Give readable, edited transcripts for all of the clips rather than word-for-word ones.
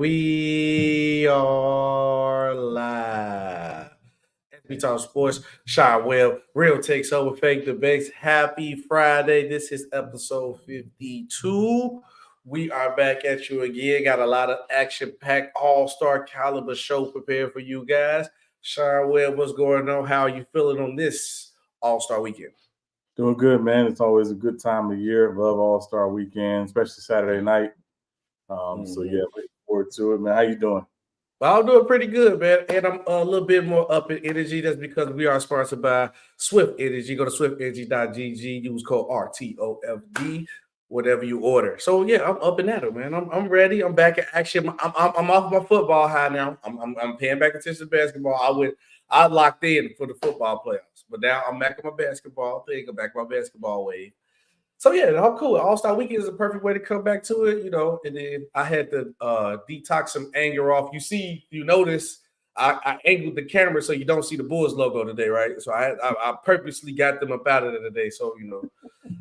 We are live. SBtalksports, Sean Webb, Real Takes Over Fake Debates. Happy Friday. This is episode 52. We are back at you again. Got a lot of action-packed, all-star caliber show prepared for you guys. Sean Webb, what's going on? How are you feeling on this all-star weekend? Doing good, man. It's always a good time of year. Love All-Star Weekend, especially Saturday night. So yeah, looking forward to it, man. How you doing? Well, I'm doing pretty good, man. And I'm a little bit more up in energy. That's because we are sponsored by Swift Energy. Go to swiftenergy.gg, use code RTOFD, whatever you order. So yeah, I'm up in that, man. I'm ready. I'm back in action. I'm off my football high now. I'm paying back attention to basketball. I locked in for the football playoffs, but now I'm back on my basketball thing. I'm back on my basketball wave. So yeah, I'm cool. All-Star Weekend is a perfect way to come back to it, and then I had to detox some anger off. You notice I angled the camera so you don't see the Bulls logo today, right? So I purposely got them up out of it today. So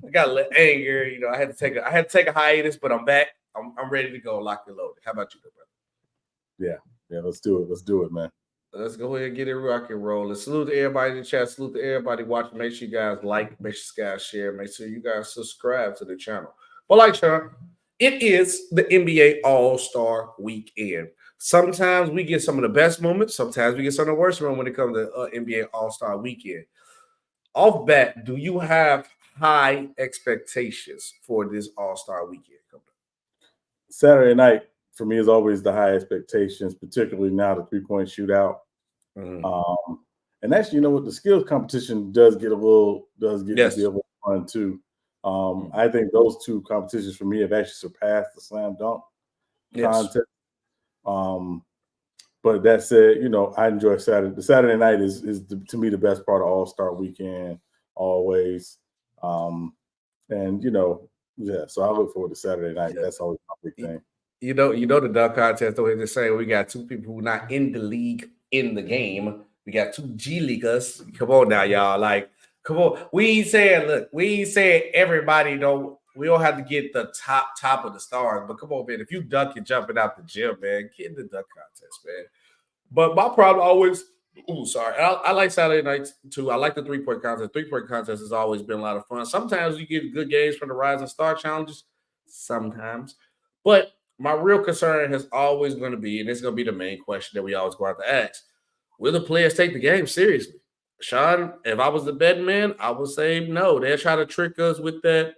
I got a little anger. I had to take a hiatus, but I'm back. I'm ready to go, locked and loaded. How about you, brother? Yeah, let's do it, man. Let's go ahead and get it rock and rolling. Salute to everybody in the chat. Salute to everybody watching. Make sure you guys like, make sure you guys share, make sure you guys subscribe to the channel. But like Sean, it is the NBA All-Star Weekend. Sometimes we get some of the best moments. Sometimes we get some of the worst moments when it comes to NBA All-Star Weekend. Off bat, do you have high expectations for this All-Star Weekend? Saturday night for me is always the high expectations, particularly now the 3-point shootout. And actually, what the skills competition does get to be a little fun too. I think those two competitions for me have actually surpassed the slam dunk contest. But that said, I enjoy Saturday. The Saturday night is to me the best part of All-Star Weekend always. So I look forward to Saturday night. That's always my big thing. The dunk contest, the way they say, we got two people who are not in the league in the game. We got two G Leaguers. Come on now, y'all. Like, come on. We ain't saying everybody we don't have to get the top of the stars, but come on, man. If you dunk, you're jumping out the gym, man. Get in the dunk contest, man. But my problem always, I like Saturday nights too. I like the 3-point contest. 3-point contest has always been a lot of fun. Sometimes you get good games from the Rising Star challenges. Sometimes. But my real concern has always going to be, and it's going to be the main question that we always go out to ask, will the players take the game seriously? Sean, if I was the betting man, I would say no. They'll try to trick us with that.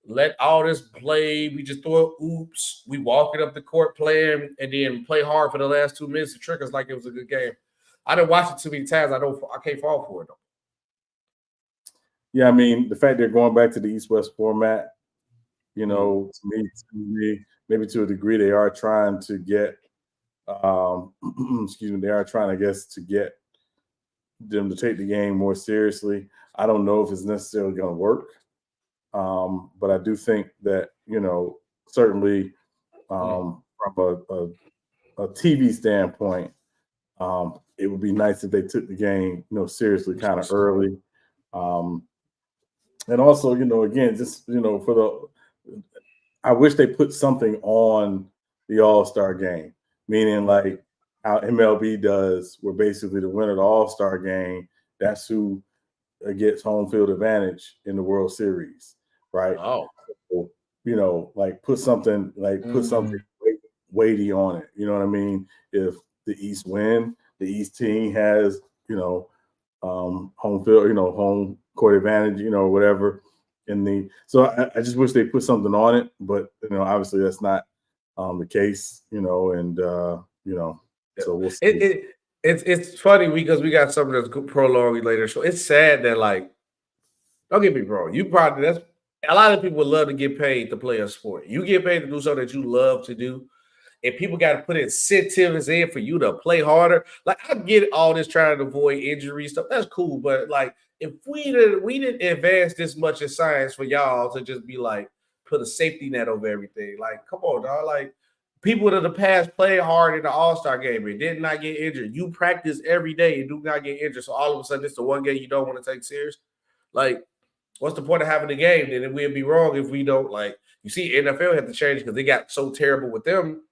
Let all this play. We just throw oops. We walk it up the court playing and then play hard for the last 2 minutes to trick us like it was a good game. I didn't watch it too many times. I can't fall for it though. Yeah, I mean, the fact they're going back to the East-West format, to me, maybe to a degree, they are trying to get, they are trying, I guess, to get them to take the game more seriously. I don't know if it's necessarily going to work, but I do think that, certainly from a TV standpoint, it would be nice if they took the game, seriously kind of early. And also, again, just, I wish they put something on the All-Star game, meaning like how MLB does, where basically the winner of the All-Star game, that's who gets home field advantage in the World Series, right? Oh, so, put something weighty on it. You know what I mean? If the East win, the East team has, home field, home court advantage, whatever. So I just wish they put something on it, but obviously that's not the case, so we'll see. It's funny because we got something that's prolonged later. So it's sad that, like, don't get me wrong, that's a lot of people would love to get paid to play a sport. You get paid to do something that you love to do, and people got to put incentives in for you to play harder. Like, I get all this trying to avoid injury stuff. That's cool, but like, if we didn't advance this much in science for y'all to just be like put a safety net over everything. Like, come on, dog. Like, people in the past played hard in the All-Star game and did not get injured. You practice every day and do not get injured. So all of a sudden, it's the one game you don't want to take serious. Like, what's the point of having the game? Then we'd be wrong if we don't. Like, you see, NFL had to change because they got so terrible with them.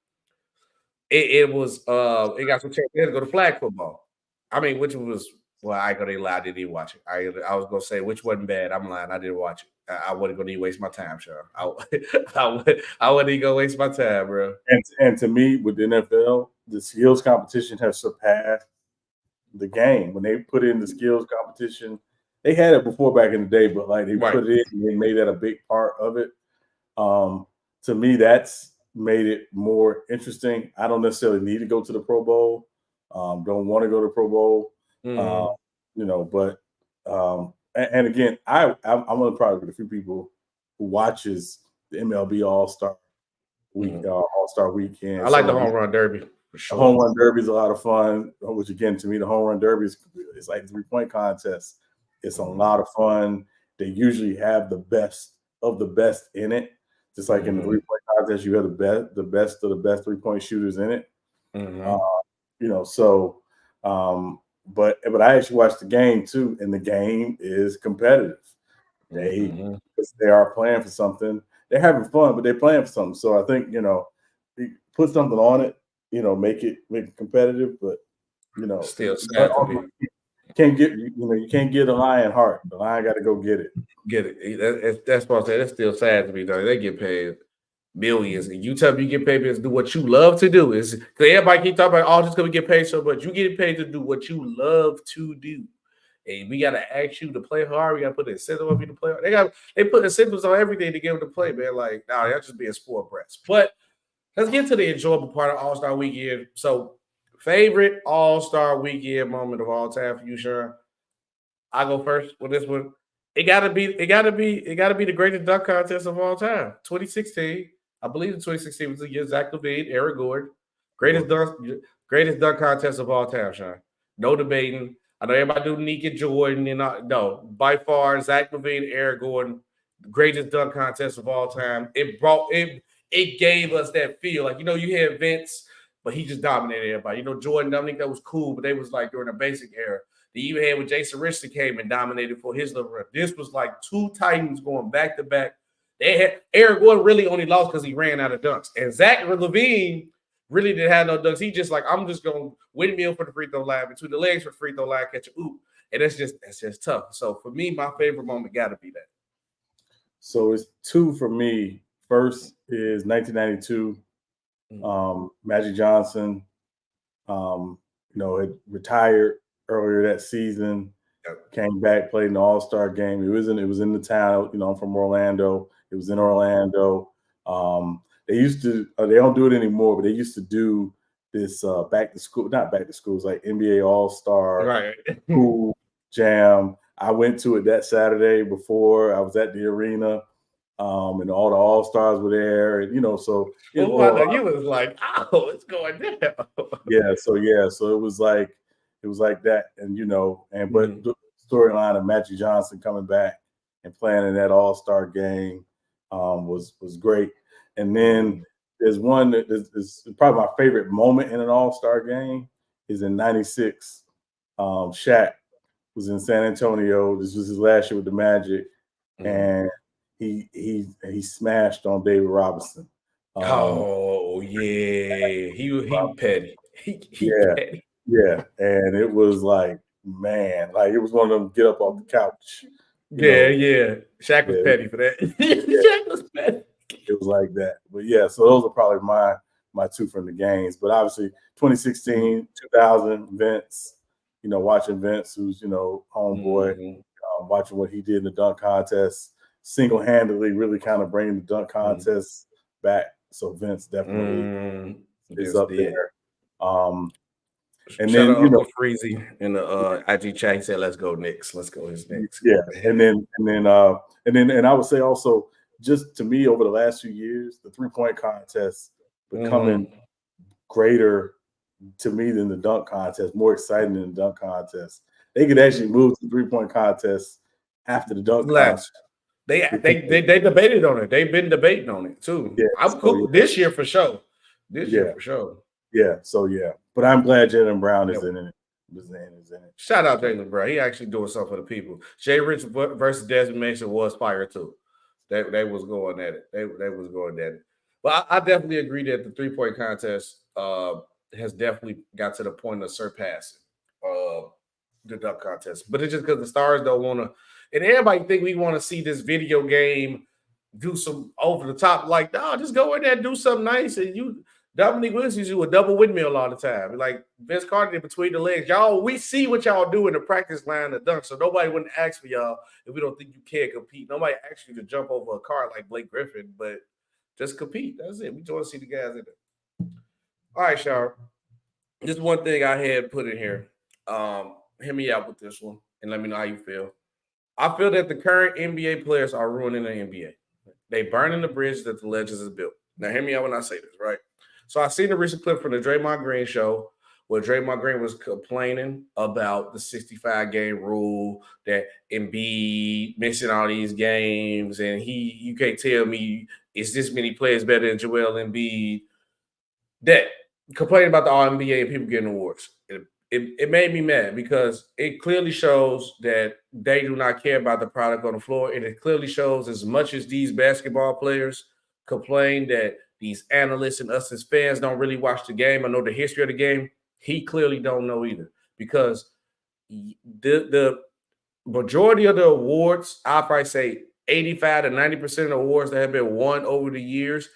it was it got some chance to go to flag football. I mean, which was I gonna lie, I didn't even watch it. I was gonna say which wasn't bad. I'm lying, I didn't watch it. I wasn't gonna even waste my time, sure. I wouldn't even go waste my time, bro. And to me, with the NFL, the skills competition has surpassed the game. When they put in the skills competition, they had it before back in the day, but like they put it in and they made that a big part of it. To me, that's made it more interesting. I don't necessarily need to go to the Pro Bowl. Don't want to go to Pro Bowl. But and again, I'm one of probably the few people who watches the MLB All-Star Week, All-Star Weekend. I like the home run derby for sure. The home run derby is a lot of fun, which again, to me, the home run derby is like a 3-point contest. It's a lot of fun. They usually have the best of the best in it. Just like in the 3-point contest, you have the best of the best 3-point shooters in it. But I actually watched the game too, and the game is competitive. They are playing for something. They're having fun, but they're playing for something. So I think put something on it. Make it competitive, but still sad to me. You can't get a lion heart. The lion got to go get it. Get it. That's what I'm saying. That's still sad to me, though. They get paid millions, and you tell me you get paid to do what you love to do. Is because everybody keep talking about, just because we get paid so much. You get paid to do what you love to do, and we got to ask you to play hard. We got to put an incentive on you to play hard. They put incentives on everything to get them to play, man. Like, nah, that's just being spoiled brats. But let's get to the enjoyable part of All-Star Weekend. So, favorite All-Star Weekend moment of all time for you, Sean? I go first with this one. It gotta be the greatest dunk contest of all time. 2016. I believe 2016 was the year Zach LaVine, Eric Gordon. Greatest dunk contest of all time, Sean. No debating. I know everybody do Nick and Jordan, and no, by far, Zach LaVine, Eric Gordon, greatest dunk contest of all time. It gave us that feel. Like, you had Vince, but he just dominated everybody. Jordan, I think that was cool, but they was like during the basic era. They even had when Jason Richardson came and dominated for his little run. This was like two Titans going back to back. They had Eric Gordon really only lost because he ran out of dunks. And Zach LaVine really didn't have no dunks. He just like, I'm just going to windmill for the free throw line, between the legs for the free throw line, catch a oop. And that's just tough. So for me, my favorite moment got to be that. So it's two for me. First is 1992. Magic Johnson, had retired earlier that season. Came back, played an All-Star game. It was in the town. I'm from Orlando. It was in Orlando. They used to. They don't do it anymore, but they used to do this not back to school. It's like NBA All-Star pool jam. I went to it that Saturday before. I was at the arena. And all the All-Stars were there, and so you was like, oh, it's going down. So it was like that, but the storyline of Magic Johnson coming back and playing in that All-Star game was great. And then there's one that is probably my favorite moment in an All-Star game is in '96. Shaq was in San Antonio. This was his last year with the Magic, and he smashed on David Robinson. He petty. Petty. Yeah, and it was like, man, like it was one of them get up off the couch. Shaq was petty for that. Shaq was petty. It was like that. But so those are probably my two from the games. But obviously 2016, 2000, Vince, watching Vince, who's, homeboy, watching what he did in the dunk contest, single-handedly really kind of bringing the dunk contest back. So Vince definitely is up there. And shout then out Uncle Freezy in the IG chat. He said, "Let's go Knicks. Let's go his Knicks." Yeah, and I would say also, just to me over the last few years, the 3-point contest becoming greater to me than the dunk contest, more exciting than the dunk contest. They could actually move to the 3-point contest after the dunk contest. They debated on it. They've been debating on it too. I'm cool this year for sure. But I'm glad Jaylen Brown is in it. Shout out Jaylen Brown. He actually doing something for the people. Jay Rich versus Desmond Mason was fire too. They was going at it. They was going at it. But I definitely agree that the 3-point contest has definitely got to the point of surpassing the dunk contest. But it's just because the stars don't want to, and everybody think we want to see this video game do some over the top. Like, no, just go in there and do something nice. And you, Dominique Williams, used to do a double windmill all the time. Like Vince Carter did between the legs. Y'all, we see what y'all do in the practice line of dunk. So nobody wouldn't ask for y'all if we don't think you can compete. Nobody asks you to jump over a car like Blake Griffin, but just compete. That's it. We just want to see the guys in there. All right, Shar. This one thing I had put in here. Hear me out with this one and let me know how you feel. I feel that the current NBA players are ruining the NBA. They burning the bridge that the legends has built. Now, hear me out when I say this, right? So I seen a recent clip from the Draymond Green show where Draymond Green was complaining about the 65-game rule, that Embiid missing all these games, and you can't tell me it's this many players better than Joel Embiid. That complaining about the All-NBA and people getting awards. It made me mad because it clearly shows that they do not care about the product on the floor. And it clearly shows, as much as these basketball players complain that these analysts and us as fans don't really watch the game or know the history of the game, he clearly don't know either. Because the majority of the awards, I'll probably say 85 to 90% of the awards that have been won over the years,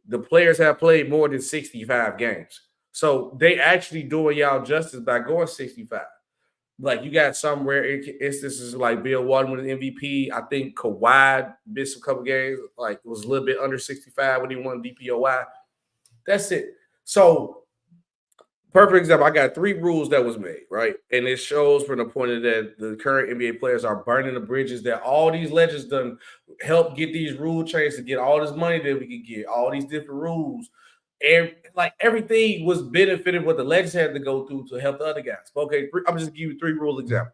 the players have played more than 65 games. So they actually doing y'all justice by going 65. Like you got somewhere instances like Bill Walton with an MVP. I think Kawhi missed a couple games, like it was a little bit under 65 when he won DPOY. That's it. So perfect example, I got 3 rules that was made, right? And it shows from the point of that the current NBA players are burning the bridges that all these legends done help get these rule changes to get all this money that we could get, all these different rules. And like everything was benefiting what the legends had to go through to help the other guys. Okay, I'm just giving you 3 rule examples.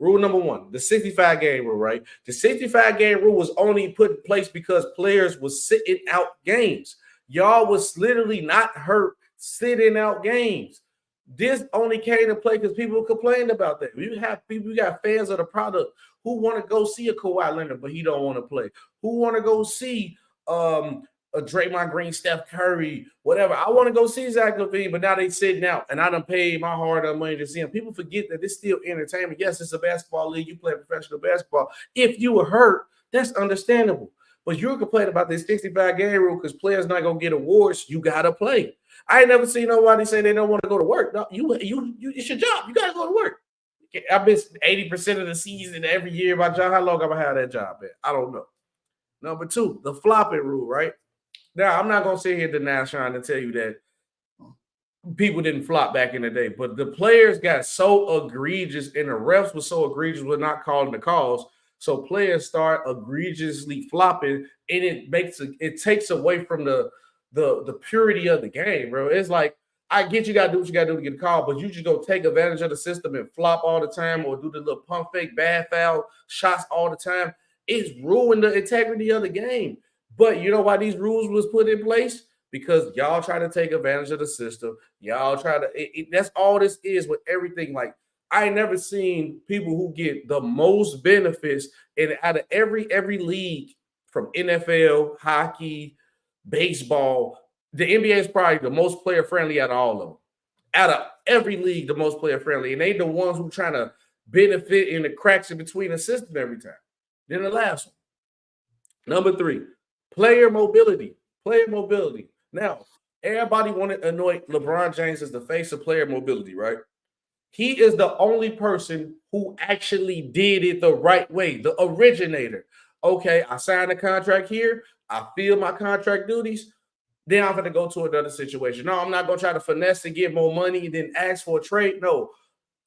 Rule number 1, the 65-game rule, right? The 65-game rule was only put in place because players was sitting out games. Y'all was literally not hurt sitting out games. This only came to play because people complained about that. You have people, you got fans of the product who want to go see a Kawhi Leonard, but he don't want to play. Who want to go see a Draymond Green, Steph Curry, whatever. I want to go see Zach LaVine, but now they sitting out, and I done paid my hard-earned money to see him. People forget that it's still entertainment. Yes, it's a basketball league. You play professional basketball. If you were hurt, that's understandable. But you're complaining about this 65-game rule because players not gonna get awards. You gotta play. I ain't never seen nobody say they don't want to go to work. No, it's your job. You gotta go to work. I missed 80% of the season every year. My job. How long am I have that job at? I don't know. Number 2, the flopping rule, right? Now, I'm not going to sit here deny Sean and tell you that people didn't flop back in the day, but the players got so egregious and the refs were so egregious with not calling the calls. So players start egregiously flopping, and it takes away from the purity of the game, bro. It's like, I get you got to do what you got to do to get a call, but you just go take advantage of the system and flop all the time or do the little pump fake, bad foul shots all the time. It's ruined the integrity of the game. But you know why these rules was put in place? Because y'all try to take advantage of the system. Y'all try to that's all this is with everything. Like, I ain't never seen people who get the most benefits in out of every league, from NFL, hockey, baseball. The NBA is probably the most player friendly out of all of them. Out of every league, the most player friendly. And they the ones who trying to benefit in the cracks in between the system every time. Then the last one. Number 3. Player mobility. Player mobility. Now, everybody want to anoint LeBron James as the face of player mobility, right? He is the only person who actually did it the right way, the originator. Okay, I signed a contract here. I feel my contract duties. Then I'm going to go to another situation. No, I'm not going to try to finesse and get more money and then ask for a trade. No,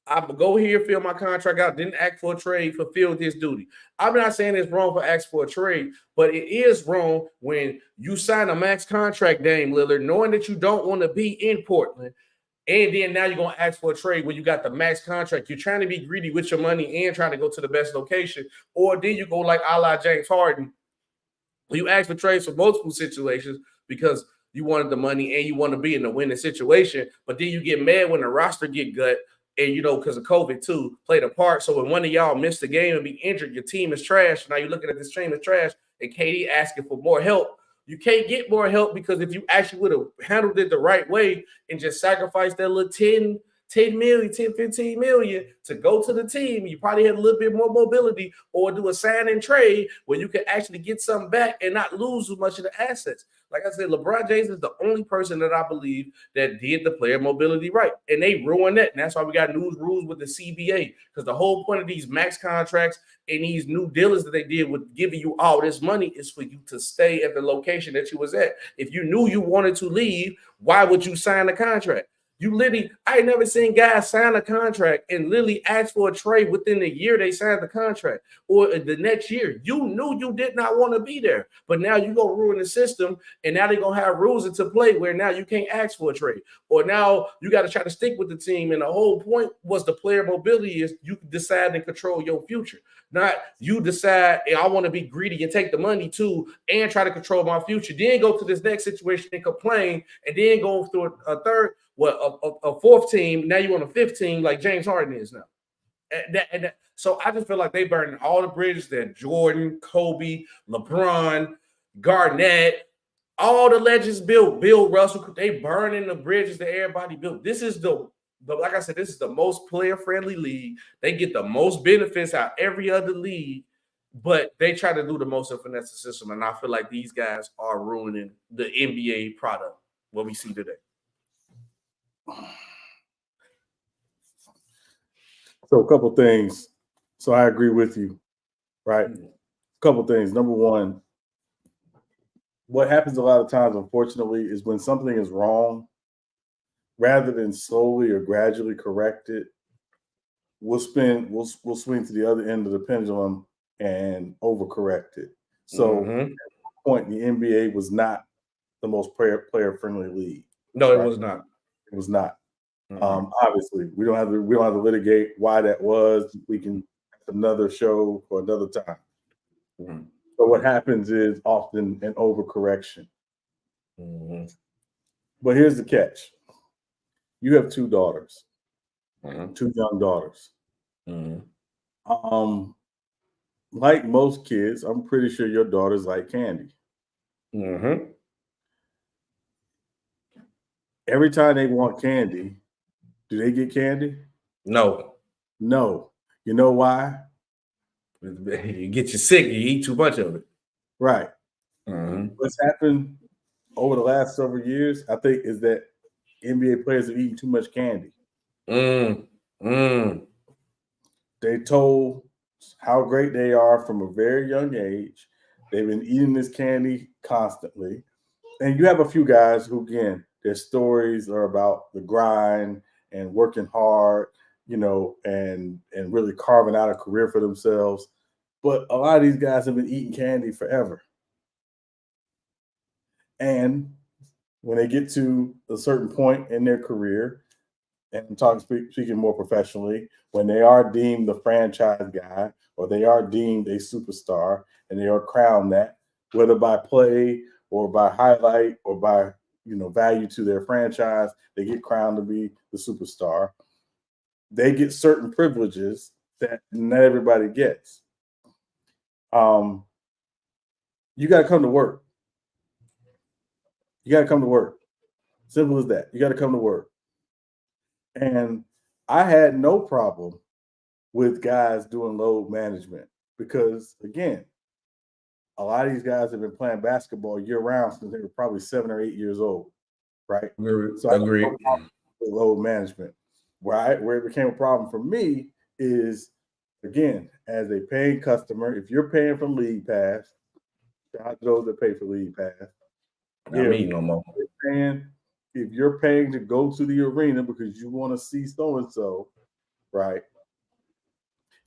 I'm going to go here, fill my contract out, didn't ask for a trade, fulfill this duty. I'm not saying it's wrong for asking for a trade, but it is wrong when you sign a max contract, Dame Lillard, knowing that you don't want to be in Portland, and then now you're going to ask for a trade when you got the max contract. You're trying to be greedy with your money and trying to go to the best location, or then you go like a la James Harden. You ask for trades for multiple situations because you wanted the money and you want to be in the winning situation, but then you get mad when the roster get gut. And, because of COVID, too, played a part. So when one of y'all missed the game and be injured, your team is trash. Now you're looking at this team as trash, and KD asking for more help You can't get more help because if you actually would have handled it the right way and just sacrificed that little 10 million, 10, 15 million to go to the team, you probably had a little bit more mobility or do a sign and trade where you can actually get something back and not lose as much of the assets. Like I said, LeBron James is the only person that I believe that did the player mobility right. And they ruined that. And that's why we got new rules with the CBA. Because the whole point of these max contracts and these new dealers that they did with giving you all this money is for you to stay at the location that you was at. If you knew you wanted to leave, why would you sign a contract? You literally, I ain't never seen guys sign a contract and literally ask for a trade within the year they signed the contract or the next year. You knew you did not want to be there, but now you're going to ruin the system, and now they're going to have rules into play where now you can't ask for a trade, or now you got to try to stick with the team. And the whole point was the player mobility is you decide and control your future. Not you decide, hey, I want to be greedy and take the money too and try to control my future. Then go to this next situation and complain, and then go through a third, a fourth team. Now you on a fifth team like James Harden is now. So I just feel like they burned all the bridges that Jordan, Kobe, LeBron, Garnett, all the legends built, Bill Russell, they burning the bridges that everybody built. This is like I said, this is the most player-friendly league. They get the most benefits out of every other league, but they try to do the most to finesse the system. And I feel like these guys are ruining the NBA product, what we see today. So a couple things. So I agree with you, right? A couple things. Number one, what happens a lot of times, unfortunately, is when something is wrong, rather than slowly or gradually correct it, we'll swing to the other end of the pendulum and overcorrect it. So at that point, the NBA was not the most player-friendly league. No, right? It was not. It was not. Obviously, we don't have to litigate why that was. We can have another show for another time. So what happens is often an overcorrection. But here's the catch: you have two daughters, two young daughters. Like most kids, I'm pretty sure your daughters like candy. Every time they want candy, do they get candy? No. You know why? You get you sick. You eat too much of it. Right. What's happened over the last several years, I think, is that NBA players have eaten too much candy. They told how great they are from a very young age. They've been eating this candy constantly. And you have a few guys who, again, their stories are about the grind and working hard, and really carving out a career for themselves. But a lot of these guys have been eating candy forever. And when they get to a certain point in their career, and I'm speaking more professionally, when they are deemed the franchise guy or they are deemed a superstar and they are crowned that, whether by play or by highlight or by value to their franchise, they get crowned to be the superstar. They get certain privileges that not everybody gets. You got to come to work. Simple as that. You got to come to work. And I had no problem with guys doing load management because, again, a lot of these guys have been playing basketball year-round since they were probably 7 or 8 years old, right? So I agree with load management. Where it became a problem for me is, again, as a paying customer, if you're paying for League Pass, shout out to those that pay for League Pass. Not me no more. If you're paying to go to the arena because you want to see so-and-so, right?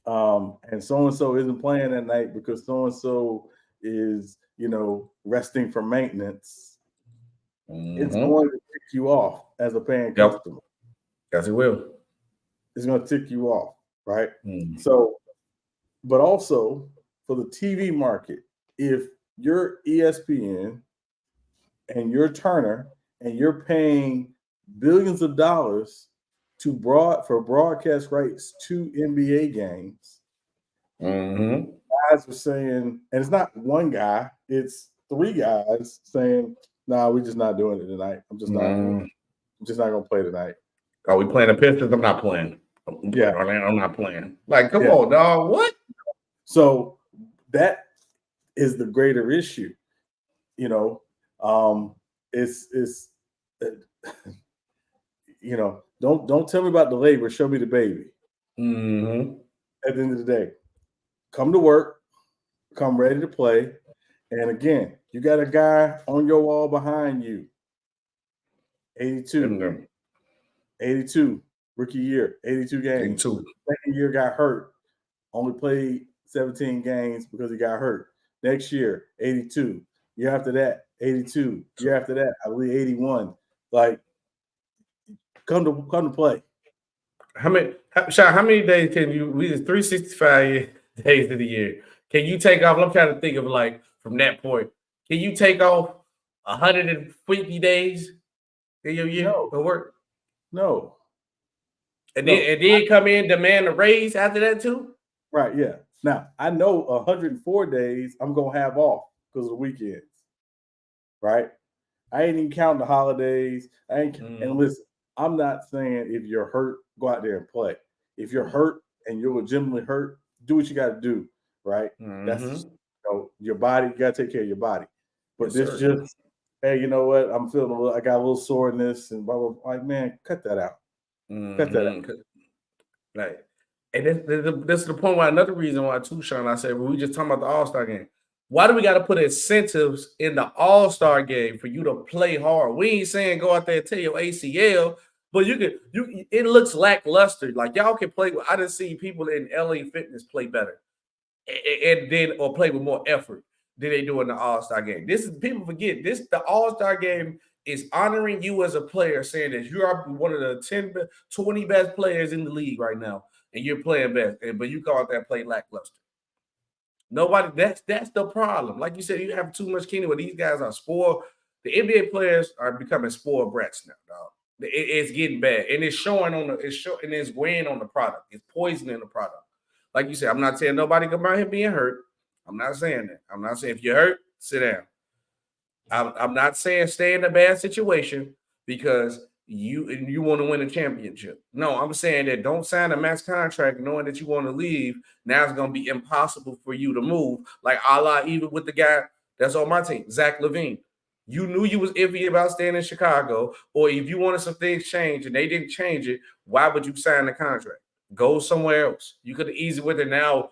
And so-and-so isn't playing that night because so-and-so is, resting for maintenance. It's going to tick you off as a paying customer. Yes, it will. It's going to tick you off, right? So, but also for the TV market, if you're ESPN and you're Turner and you're paying billions of dollars for broadcast rights to NBA games, guys are saying, and it's not one guy, it's 3 guys saying, "Nah, we're just not doing it tonight. I'm just not gonna play tonight." Are we playing the Pistons? I'm not playing. Yeah. I'm not playing. Like, come on, dog. What? So that is the greater issue. You know, it's you know, don't tell me about the labor. Show me the baby. Mm-hmm. At the end of the day, come to work, come ready to play. And again, you got a guy on your wall behind you. 82, 82 rookie year, 82 games. 82. Second year got hurt, only played 17 games because he got hurt. Next year, 82. Year after that, 82. Year after that, I believe 81. Like, come to play. How many days can you? We 365 days of the year. Can you take off? I'm trying to think of like from that point. Can you take off 150 days in your year of work? No. And then come in demand a raise after that too? Right, yeah. Now, I know 104 days I'm going to have off because of the weekends, right? I ain't even counting the holidays. And listen, I'm not saying if you're hurt, go out there and play. If you're hurt and you're legitimately hurt, do what you got to do, right? That's your body. You got to take care of your body. But just, hey, you know what? I'm feeling I got a little soreness and blah, blah, blah. Like, man, cut that out. Cut that out. Like, and this is the point why another reason why too, Sean, I said, we just talking about the All-Star game. Why do we got to put incentives in the All-Star game for you to play hard? We ain't saying go out there and tear your ACL, but it looks lackluster. Like y'all can play. I done see people in LA Fitness play better, or play with more effort than they do in the All-Star game. People forget this. The All-Star game is honoring you as a player, saying that you are one of the 10, 20 best players in the league right now, and you're playing best, but you call that play lackluster. Nobody, that's the problem. Like you said, you have too much kingdom where these guys are spoiled. The NBA players are becoming spoiled brats now, dog. It's getting bad. And it's showing and it's weighing on the product. It's poisoning the product. Like you said, I'm not saying nobody come out here being hurt. I'm not saying that. I'm not saying if you're hurt, sit down. I'm not saying stay in a bad situation because you want to win a championship. No, I'm saying that don't sign a max contract knowing that you want to leave. Now it's going to be impossible for you to move. Like even with the guy that's on my team, Zach LaVine. You knew you was iffy about staying in Chicago, or if you wanted some things changed and they didn't change it, why would you sign the contract? Go somewhere else. You could have easily with it now.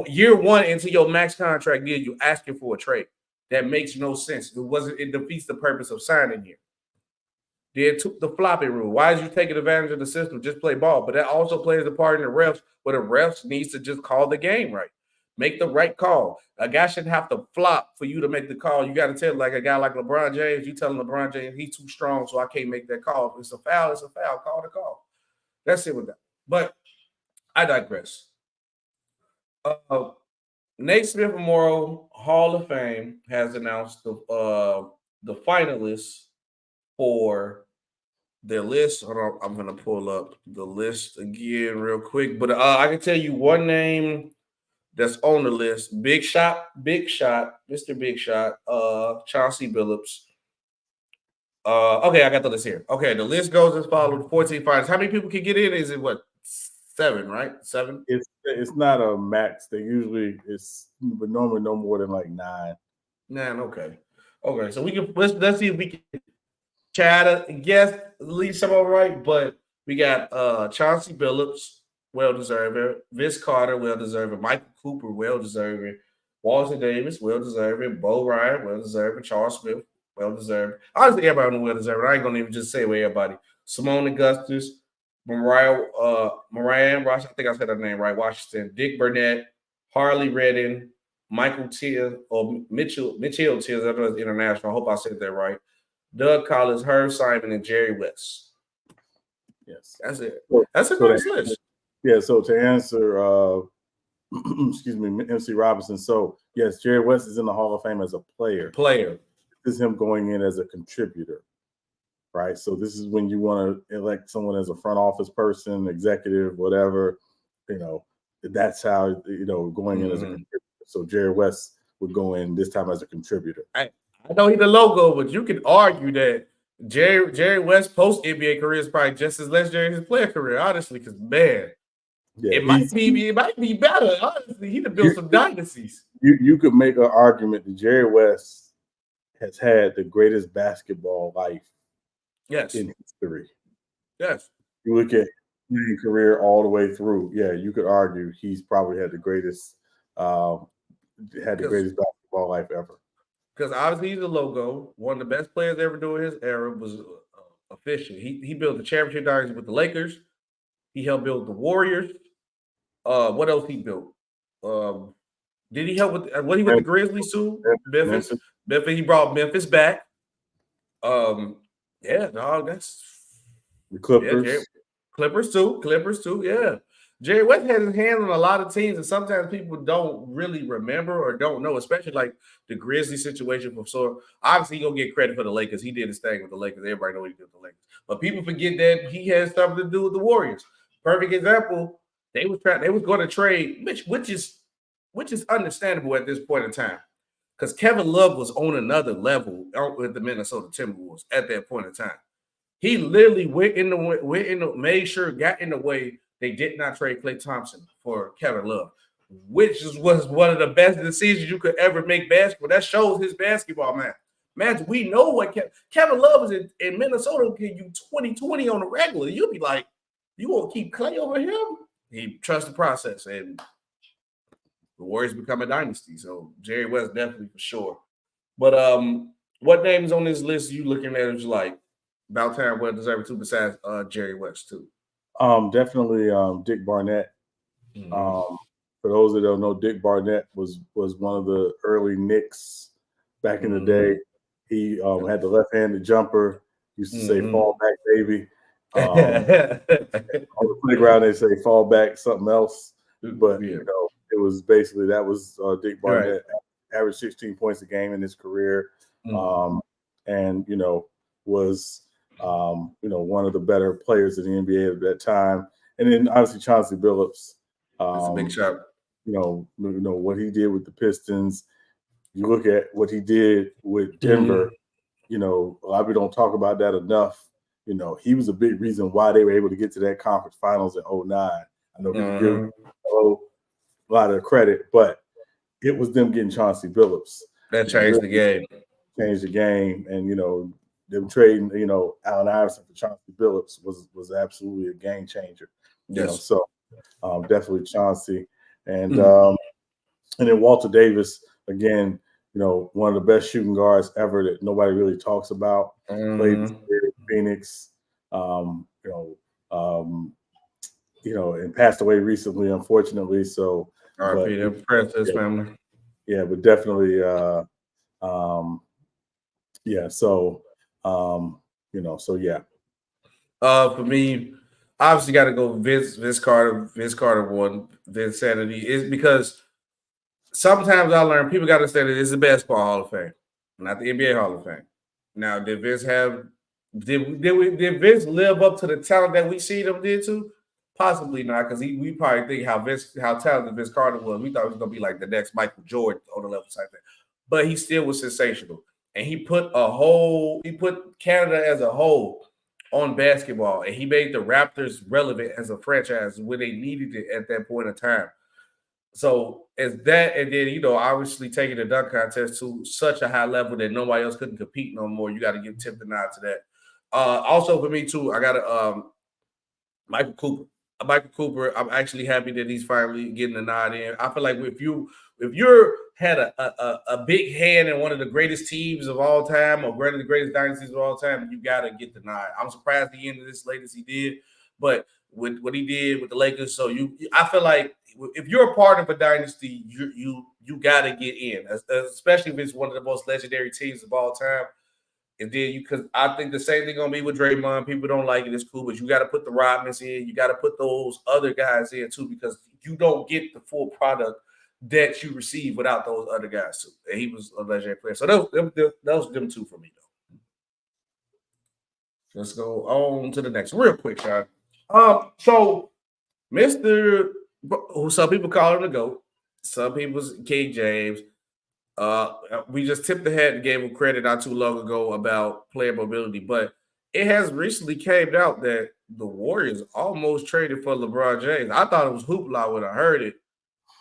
Year one into your max contract deal, you asking for a trade. That makes no sense. It defeats the purpose of signing here. They took the floppy rule. Why is you taking advantage of the system? Just play ball. But that also plays a part in the refs, where the refs needs to just call the game right. Make the right call. A guy shouldn't have to flop for you to make the call. You got to tell like a guy like LeBron James, you telling LeBron James he's too strong, so I can't make that call. If it's a foul, it's a foul. Call the call. That's it with that. But I digress. Nate Smith Memorial Hall of Fame has announced the finalists for their list. Hold on, I'm gonna pull up the list again real quick. But I can tell you one name that's on the list: Big Shot, Mr. Big Shot, Chauncey Billups. Okay, I got the list here. Okay, the list goes as follows: 14 finalists. How many people can get in? Is it what? 7, right? 7. It's not a max. They usually but normally no more than like 9. 9. Okay. So we can let's see if we can try to guess at least some of right. But we got Chauncey Billups, well deserved. Vince Carter, well deserved. Michael Cooper, well deserved. Walter Davis, well deserved. Bo Ryan, well deserved. Charles Smith, well deserved. Honestly, everybody well deserved. I ain't gonna even just say with everybody. Simone Augustus. Moran, I think I said her name right. Washington, Dick Burnett, Harley Redden, Michael Till, or Mitchell Till. That was international. I hope I said that right. Doug Collins, Herb Simon, and Jerry West. Yes, that's it. That's a nice list. Yeah. So to answer, excuse me, MC Robinson. So yes, Jerry West is in the Hall of Fame as a player. This is him going in as a contributor. Right. So this is when you want to elect someone as a front office person, executive, whatever, that's how, going in as a contributor. So Jerry West would go in this time as a contributor. I know he's the logo, but you can argue that Jerry West's post NBA career is probably just as legendary as his player career, honestly. Because man, Yeah, it might be better. Honestly, he'd have built some dynasties. You could make an argument that Jerry West has had the greatest basketball life in history. Yes. You look at his career all the way through. Yeah, you could argue he's probably had the greatest basketball life ever. Because obviously he's a logo. One of the best players ever during his era was efficient. He built the championship dynasty with the Lakers. He helped build the Warriors. What else he built? Did he help with the Grizzlies too? Memphis. He brought Memphis back. Yeah, dog. That's the Clippers. Yeah, Clippers too. Yeah. Jerry West had his hand on a lot of teams, and sometimes people don't really remember or don't know, especially like the Grizzlies situation. So obviously, he's gonna get credit for the Lakers. He did his thing with the Lakers. Everybody knows what he did with the Lakers. But people forget that he had something to do with the Warriors. Perfect example. They was going to trade, which is understandable at this point in time, because Kevin Love was on another level with the Minnesota Timberwolves at that point in time. He literally got in the way. They did not trade Klay Thompson for Kevin Love, which was one of the best decisions you could ever make basketball. That shows his basketball, man. Man, we know what Kevin Love is in Minnesota. Give you 20-20 on the regular. You'll be like, you won't keep Klay over him? He trusts the process, and the Warriors become a dynasty. So Jerry West definitely for sure. But what names on this list are you looking at as like about time well deserved too besides Jerry West too? Definitely Dick Barnett. Mm-hmm. For those that don't know, Dick Barnett was one of the early Knicks back in the day. He had the left-handed jumper. Used to say "fall back, baby." On the playground, they say "fall back," something else. But it was basically that was Dick Barnett. Right. Averaged 16 points a game in his career, and was one of the better players in the NBA at that time. And then obviously Chauncey Billups. That's a big shot. What he did with the Pistons. You look at what he did with Denver. A lot of people don't talk about that enough. He was a big reason why they were able to get to that conference finals in 2009. I know people give a lot of credit, but it was them getting Chauncey Billups. That changed the game. Changed the game. And, them trading, Allen Iverson for Chauncey Billups was absolutely a game changer. Yes. So definitely Chauncey. And then Walter Davis, again, one of the best shooting guards ever that nobody really talks about. Played in Phoenix, and passed away recently, unfortunately. So, Princess family. Yeah, but definitely, So, so yeah. For me, obviously got to go Vince Carter. Vince Carter won Vinsanity is because sometimes I learn people got to say that it's the basketball Hall of Fame, not the NBA Hall of Fame. Now, did Vince live up to the talent that we see them did to? Possibly not, because we probably think how talented Vince Carter was. We thought he was gonna be like the next Michael Jordan on the level type thing. But he still was sensational. And he put Canada as a whole on basketball, and he made the Raptors relevant as a franchise when they needed it at that point in time. So as that, and then obviously taking the dunk contest to such a high level that nobody else couldn't compete no more. You got to give tip the nod to that. Also for me too, I got Michael Cooper. I'm actually happy that he's finally getting the nod in. I feel like if you're had a big hand in one of the greatest teams of all time or one of the greatest dynasties of all time, you got to get the nod. I'm surprised he ended this late as he did, but with what he did with the Lakers, so I feel like if you're a part of a dynasty, you got to get in, especially if it's one of the most legendary teams of all time. And then because I think the same thing gonna be with Draymond. People don't like it. It's cool, but you got to put the Rodmans in. You got to put those other guys in too, because you don't get the full product that you receive without those other guys too. And he was a legendary player. So those them two for me though. Let's go on to the next real quick, Sean. So Mr. who some people call him the GOAT, some people's King James. We just tipped the hat and gave him credit not too long ago about player mobility, but it has recently came out that the Warriors almost traded for LeBron James. I thought it was hoopla when I heard it,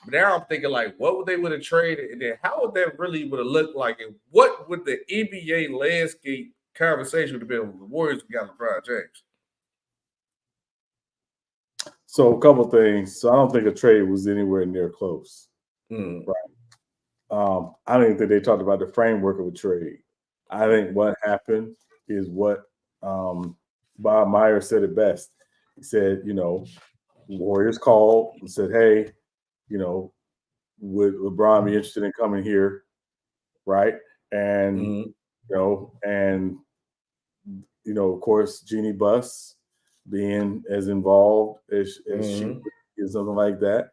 but now I'm thinking like, what would have traded, and then how would that really would have looked like, and what would the NBA landscape conversation would have been with the Warriors who got LeBron James? So a couple things. So I don't think a trade was anywhere near close. Right. I don't even think they talked about the framework of a trade. I think what happened is what Bob Myers said it best. He said, Warriors called and said, hey, would LeBron be interested in coming here? Right. And, of course, Jeannie Buss being as involved as she would be, something like that.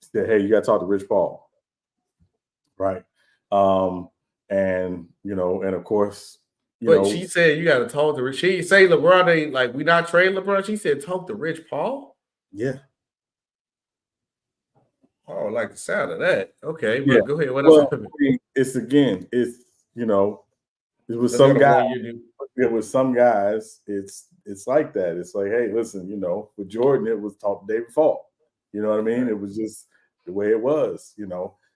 Said, hey, you got to talk to Rich Paul. Right. And of course, she said you got to talk to Rich. She didn't say LeBron ain't like, we not trading LeBron. She said talk to Rich Paul. Yeah. Oh, I like the sound of that. Okay, yeah. Go ahead. What else? It's it was some guys. It was some guys. It's like that. It's like, hey, listen, with Jordan, it was talk to David Falk. You know what I mean? Right. It was just the way it was.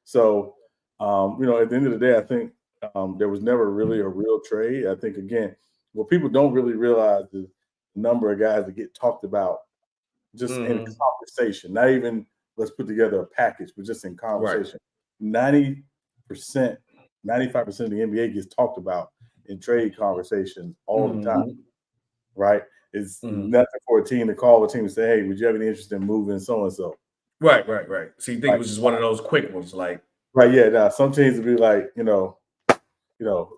So at the end of the day, I think there was never really a real trade. I think, again, what people don't really realize is the number of guys that get talked about just in conversation, not even let's put together a package, but just in conversation. Right. 90%, 95% of the NBA gets talked about in trade conversations all the time, right? It's nothing for a team to call a team and say, hey, would you have any interest in moving so-and-so? Right. So you think it was just one of those quick ones, like. Right, yeah. Now, some teams would be like, we're not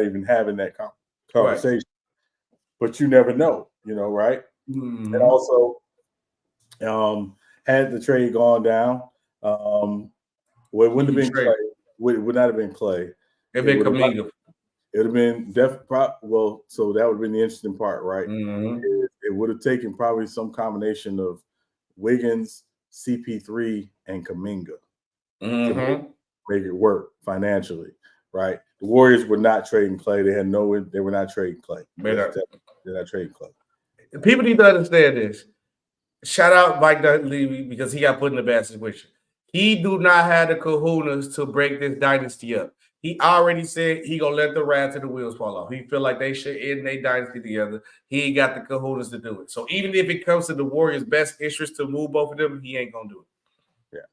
even having that conversation. Right. But you never know, right? And also, had the trade gone down, it wouldn't have been Clay. Would not have been Clay. It'd been Kuminga. It would have been so that would have been the interesting part, right? It would have taken probably some combination of Wiggins, CP3, and Kuminga to make it work financially, right? The Warriors were not trading Clay. They were not trading Clay. They're not trading Clay. People need to understand this. Shout out Mike Dunleavy because he got put in a bad situation. He do not have the kahunas to break this dynasty up. He already said he gonna let the rats and the wheels fall off. He feel like they should end their dynasty together. He ain't got the kahunas to do it. So even if it comes to the Warriors' best interest to move both of them, he ain't gonna do it.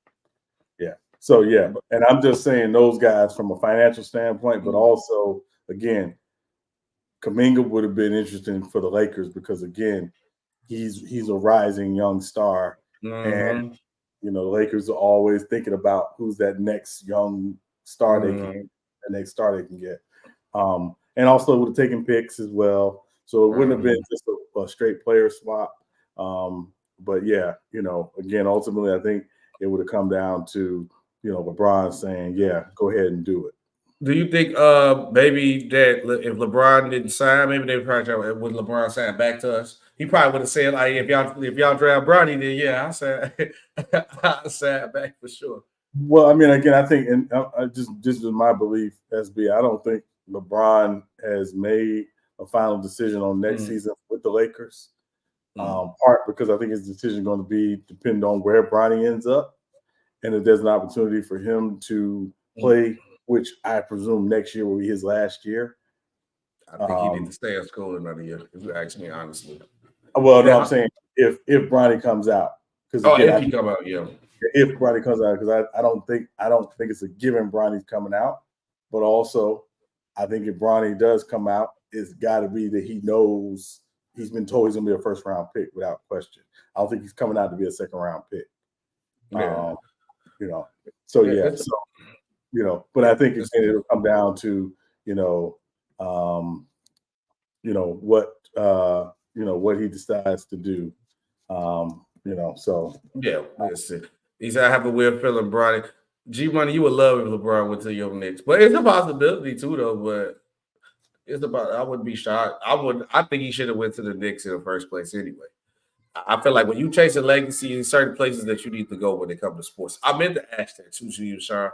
Yeah. So and I'm just saying those guys from a financial standpoint, but also again, Kuminga would have been interesting for the Lakers because again, he's a rising young star, and the Lakers are always thinking about who's that next young star they can get. And also would have taken picks as well, so it wouldn't have been just a straight player swap. But again, ultimately, I think it would have come down to LeBron saying, "Yeah, go ahead and do it." Do you think maybe that if LeBron didn't sign, maybe they probably would LeBron sign back to us? He probably would have said, like, if y'all draft Bronny, then yeah, I'll sign back for sure. Well, I mean, again, I think, and just is my belief, SB. I don't think LeBron has made a final decision on next season with the Lakers. Part because I think his decision is going to be depend on where Bronny ends up, and if there's an opportunity for him to play, which I presume next year will be his last year. I think he need to stay at school another year, if you ask me honestly. Well, no, I'm saying if Bronny comes out, because if he come out, if Bronny comes out, because I don't think it's a given Bronny's coming out, but also I think if Bronny does come out, it's got to be that he knows he's been told he's going to be a first round pick without question. I don't think he's coming out to be a second round pick. Yeah. But I think it'll come down to what he decides to do. So he said I have a weird feeling, Bronny. G Money, you would love if LeBron went to your Knicks, but it's a possibility too, though. But I wouldn't be shocked. I think he should have went to the Knicks in the first place anyway. I feel like when you chase a legacy in certain places that you need to go when it comes to sports. I meant to ask that too to you, Sean.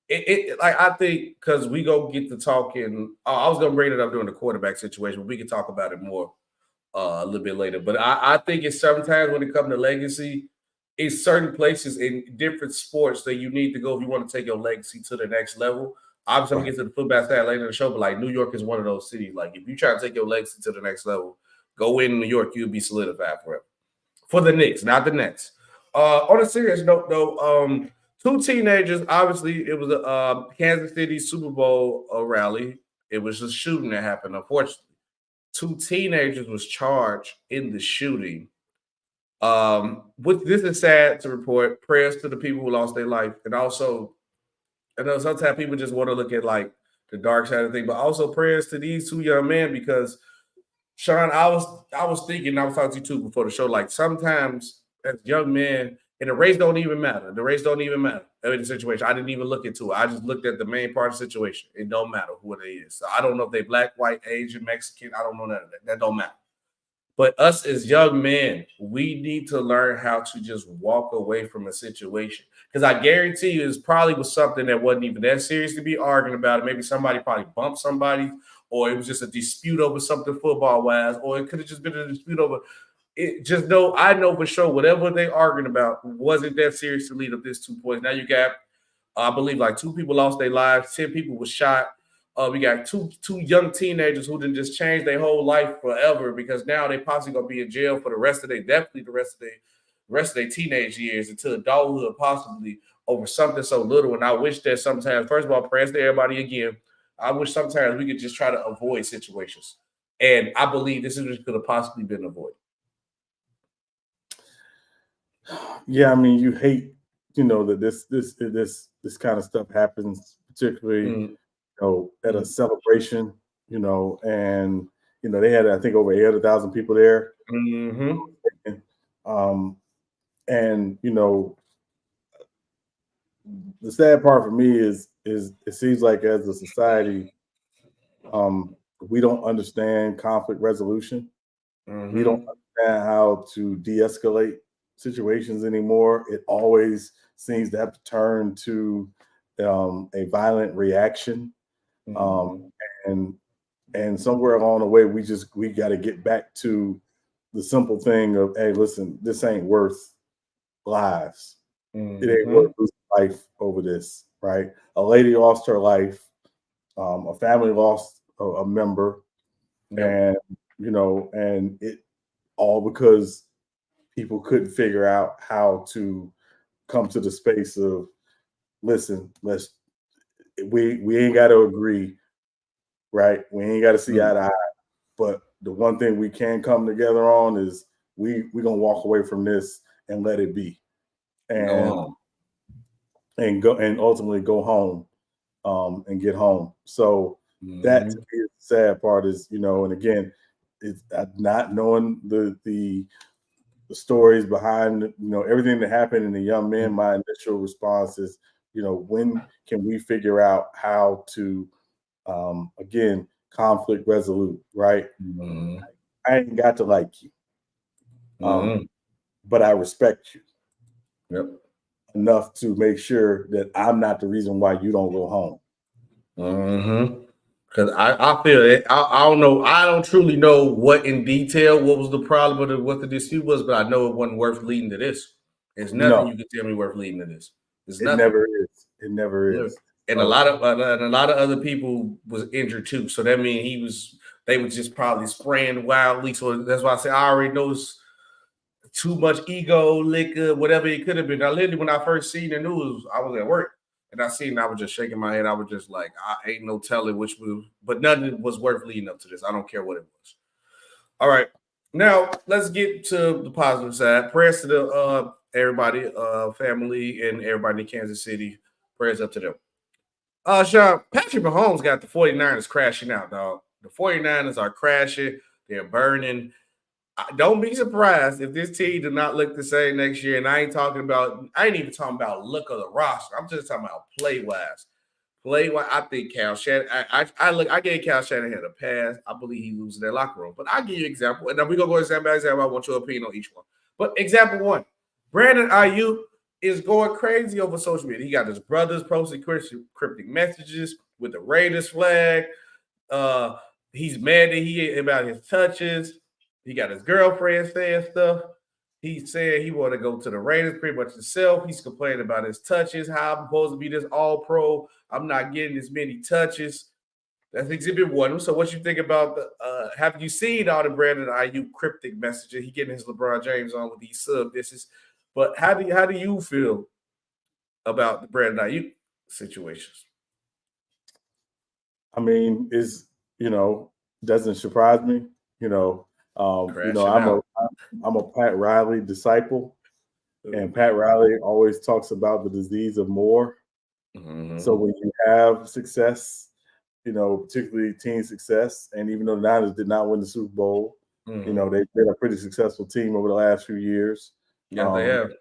like I think because we go get to talking. I was gonna bring it up during the quarterback situation, but we can talk about it more a little bit later. But I think it's sometimes when it comes to legacy, it's certain places in different sports that you need to go if you want to take your legacy to the next level. Obviously, I'm gonna get to the football side later in the show, but like New York is one of those cities. Like if you try to take your legacy to the next level, go in New York, you'll be solidified forever. For the Knicks, not the Nets. On a serious note, though, two teenagers. Obviously, it was a Kansas City Super Bowl rally. It was a shooting that happened. Unfortunately, two teenagers was charged in the shooting. With this is sad to report. Prayers to the people who lost their life, and also, I know sometimes people just want to look at like the dark side of things, but also prayers to these two young men because Sean, I was thinking, I was talking to you too before the show. Like sometimes as young men, and the race don't even matter. The race don't even matter in the situation. I didn't even look into it. I just looked at the main part of the situation. It don't matter who it is. So I don't know if they black, white, Asian, Mexican. I don't know none of that. That don't matter. But us as young men, we need to learn how to just walk away from a situation. Because I guarantee you, it's probably was something that wasn't even that serious to be arguing about. Maybe somebody probably bumped somebody, or it was just a dispute over something football wise, or it could have just been a dispute over it. Just know, I know for sure, whatever they arguing about wasn't that serious to lead up this 2 points. Now you got, I believe, like 2 people lost their lives, 10 people were shot. We got two young teenagers who didn't just change their whole life forever because now they possibly gonna be in jail for the rest of their rest of their teenage years until adulthood, possibly over something so little. And I wish that sometimes, first of all, prayers to everybody again. I wish sometimes we could just try to avoid situations. And I believe this is what could have possibly been avoided. Yeah, I mean, you hate, that this kind of stuff happens, particularly, at a celebration, and they had, I think, over 800,000 people there. And the sad part for me is it seems like as a society, we don't understand conflict resolution. We don't understand how to de-escalate situations anymore. It always seems to have to turn to a violent reaction. And somewhere along the way, we got to get back to the simple thing of, hey, listen, this ain't worth lives. It ain't worth losing life over this, right? A lady lost her life. A family lost a member. And, and it all because people couldn't figure out how to come to the space of, listen, we ain't got to agree, right? We ain't got to see eye to eye. But the one thing we can come together on is we're gonna walk away from this and let it be, and ultimately go home, and get home. So that to me is the sad part is, and again, it's not knowing the stories behind, everything that happened in the young men. My initial response is, when can we figure out how to, again, conflict resolute, right? I ain't got to like you, but I respect you enough to make sure that I'm not the reason why you don't go home. Because I feel it. I don't know. I don't truly know what in detail what was the problem or what the dispute was, but I know it wasn't worth leading to this. There's nothing you can tell me worth leading to this. It's nothing. It never is. And a lot of other people was injured too. So that means they were just probably spraying wildly. So that's why I say I already know it's too much ego, liquor, whatever it could have been. Now, literally, when I first seen the news, I was at work and I was just shaking my head. I was just like, I ain't no telling which was, but nothing was worth leading up to this. I don't care what it was. All right. Now let's get to the positive side. Prayers to the everybody, family, and everybody in Kansas City. Prayers up to them. Sean, Patrick Mahomes got the 49ers crashing out, dog. The 49ers are crashing. They're burning. Don't be surprised if this team do not look the same next year. And I ain't even talking about look of the roster. I'm just talking about play-wise. Play-wise, I think Cal Shanahan, I gave Cal Shanahan a pass. I believe he loses their locker room. But I'll give you an example. And then we're going to go example by example. I want your opinion on each one. But example one, Brandon Ayuk is going crazy over social media. He got his brothers posting cryptic messages with the Raiders flag. He's mad that he about his touches. He got his girlfriend saying stuff. He said he want to go to the Raiders pretty much himself. He's complaining about his touches, how I'm supposed to be this all-pro. I'm not getting as many touches. That's exhibit one. So what you think about the have you seen all the Brandon Ayuk cryptic messages? He getting his LeBron James on with these sub dishes. But how do you feel about the Brandon Ayuk situations? I mean, doesn't surprise me. I'm a Pat Riley disciple, and Pat Riley always talks about the disease of more. Mm-hmm. So when you have success, particularly team success, and even though the Niners did not win the Super Bowl, mm-hmm. They've been a pretty successful team over the last few years. Yeah, they have.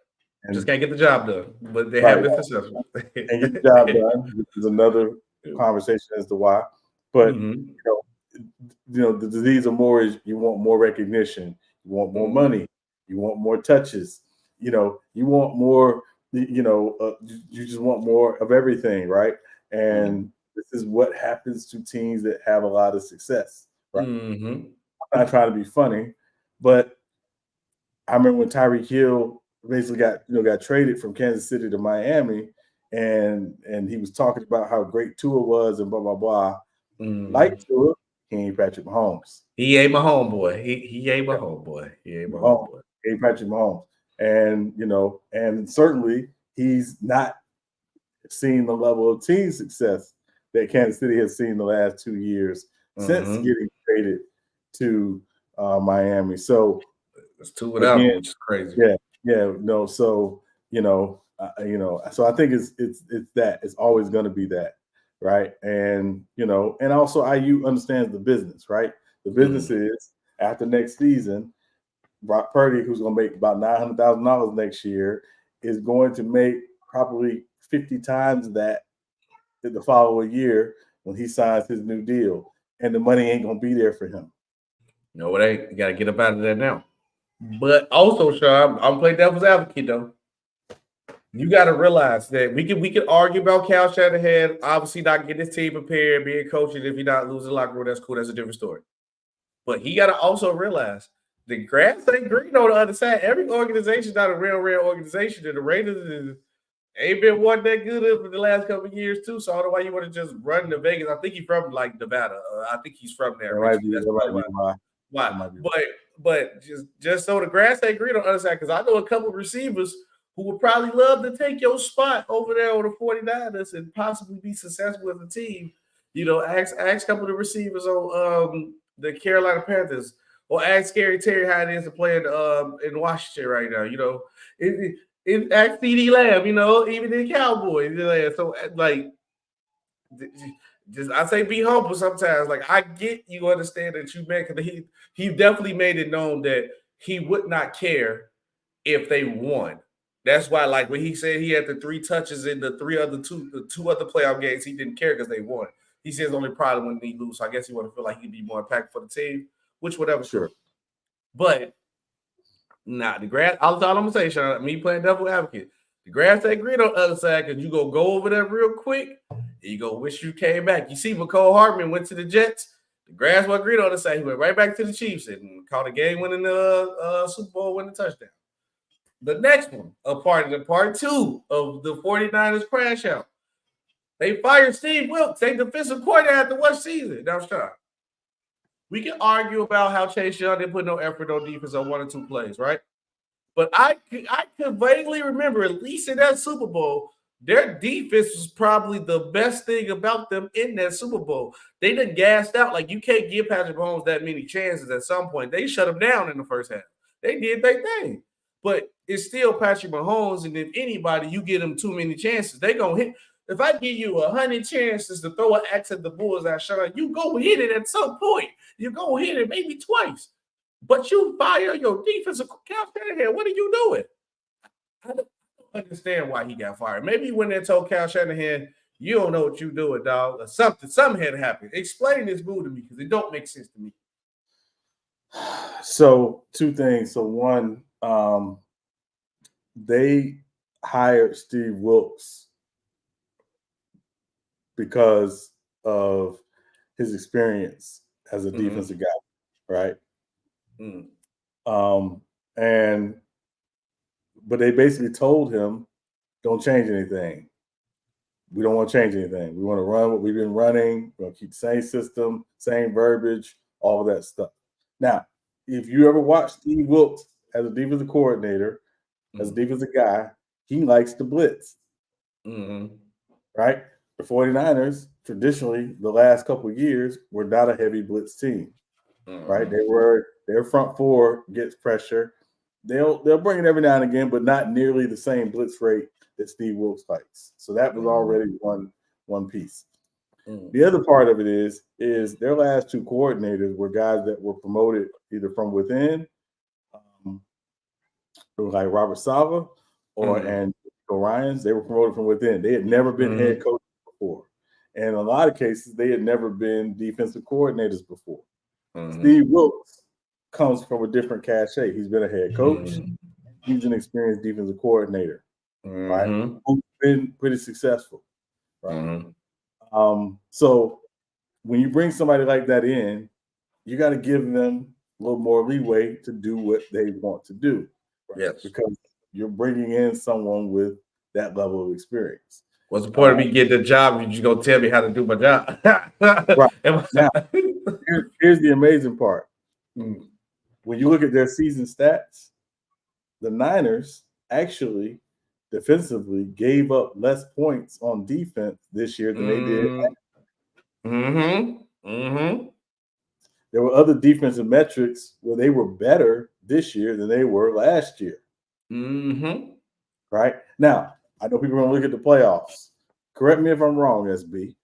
Just can't get the job done, but they have been successful. And get the job done, which is another conversation as to why. But the disease of more is you want more recognition, you want more money, you want more touches, you want more. You just want more of everything, right? And this is what happens to teams that have a lot of success, right? I'm not trying to be funny, but I remember when Tyreek Hill basically got traded from Kansas City to Miami, and he was talking about how great Tua was and blah blah blah. Like Tua, he ain't Patrick Mahomes. He ain't my homeboy. He ain't my homeboy. He ain't my homeboy. He ain't Patrick Mahomes, and certainly he's not seen the level of team success that Kansas City has seen the last 2 years since getting traded to Miami. So it's 2 without, which is crazy. No. So so I think it's that it's always going to be that, right? And and also IU understands the business, right? The business is after next season, Brock Purdy, who's going to make about $900,000 next year, is going to make probably 50 times that in the following year when he signs his new deal, and the money ain't going to be there for him. No, it ain't. You got to get up out of there now. But also, Sean, I'm playing devil's advocate though. You got to realize that we can argue about Cal Shanahan, obviously not getting his team prepared, being coached, and if you're not losing the locker room, that's cool. That's a different story. But he got to also realize the grass ain't green on the other side. Every organization is not a real organization, and the Raiders ain't been one that good for the last couple of years too. So I don't know why you want to just run to Vegas. I think he's from like Nevada. I think he's from there. That's why. But just so the grass ain't green on the other side, because I know a couple of receivers who would probably love to take your spot over there on the 49ers and possibly be successful as a team. Ask a couple of the receivers on the Carolina Panthers, or ask Scary Terry how it is to play in Washington right now. Ask CD Lamb, even the Cowboys. So just I say be humble sometimes. Like I get you understand that you meant, because he definitely made it known that he would not care if they won. That's why, like when he said he had the 3 touches in the two other playoff games, he didn't care because they won. He says the only problem when they lose. So I guess he want to feel like he'd be more impactful for the team, which whatever. Sure. But the grass. All I'm gonna say, Sean, me playing devil advocate. The grass ain't green on the other side, because you go over there real quick, and you go wish you came back. You see, McCole Hardman went to the Jets. The grass was green on the side. He went right back to the Chiefs and caught a game-winning Super Bowl winning touchdown. The next one, part 2 of the 49ers crash out. They fired Steve Wilkes, they defensive coordinator after what season? Now, Sean, we can argue about how Chase Young didn't put no effort on defense on 1 or 2 plays, right? But I could vaguely remember, at least in that Super Bowl, their defense was probably the best thing about them in that Super Bowl. They done gassed out. Like, you can't give Patrick Mahomes that many chances at some point. They shut him down in the first half. They did their thing. But it's still Patrick Mahomes, and if anybody, you give them too many chances, they going to hit. If I give you 100 chances to throw an axe at the bullseye, Sean, you go hit it at some point. You go hit it maybe twice. But you fire your defensive Shanahan. What are you doing? I don't understand why he got fired. Maybe when they told Cal Shanahan, you don't know what you're doing, dog, or something had happened. Explain this move to me, because it don't make sense to me. So 2 things. So one, they hired Steve Wilks because of his experience as a defensive guy, right? But they basically told him, don't change anything. We don't want to change anything. We want to run what we've been running. We're going to keep the same system, same verbiage, all of that stuff. Now, if you ever watch Steve Wilks as a defensive coordinator, as a defensive guy, he likes to blitz, right? The 49ers, traditionally, the last couple of years, were not a heavy blitz team, right? Their front four gets pressure. They'll bring it every now and again, but not nearly the same blitz rate that Steve Wilks likes. So that was already one piece. The other part of it is their last two coordinators were guys that were promoted either from within, like Robert Saleh and Ryans. They were promoted from within. They had never been head coaches before. And in a lot of cases, they had never been defensive coordinators before. Steve Wilks comes from a different cachet. He's been a head coach. He's an experienced defensive coordinator, right? Who's been pretty successful, right? So when you bring somebody like that in, you got to give them a little more leeway to do what they want to do. Right? Yes. Because you're bringing in someone with that level of experience. What's the point of me getting the job? You just gonna tell me how to do my job? Right. Now, here's the amazing part. When you look at their season stats, the Niners actually defensively gave up less points on defense this year than they did. There were other defensive metrics where they were better this year than they were last year. Right? Now, I know people are going to look at the playoffs. Correct me if I'm wrong, SB.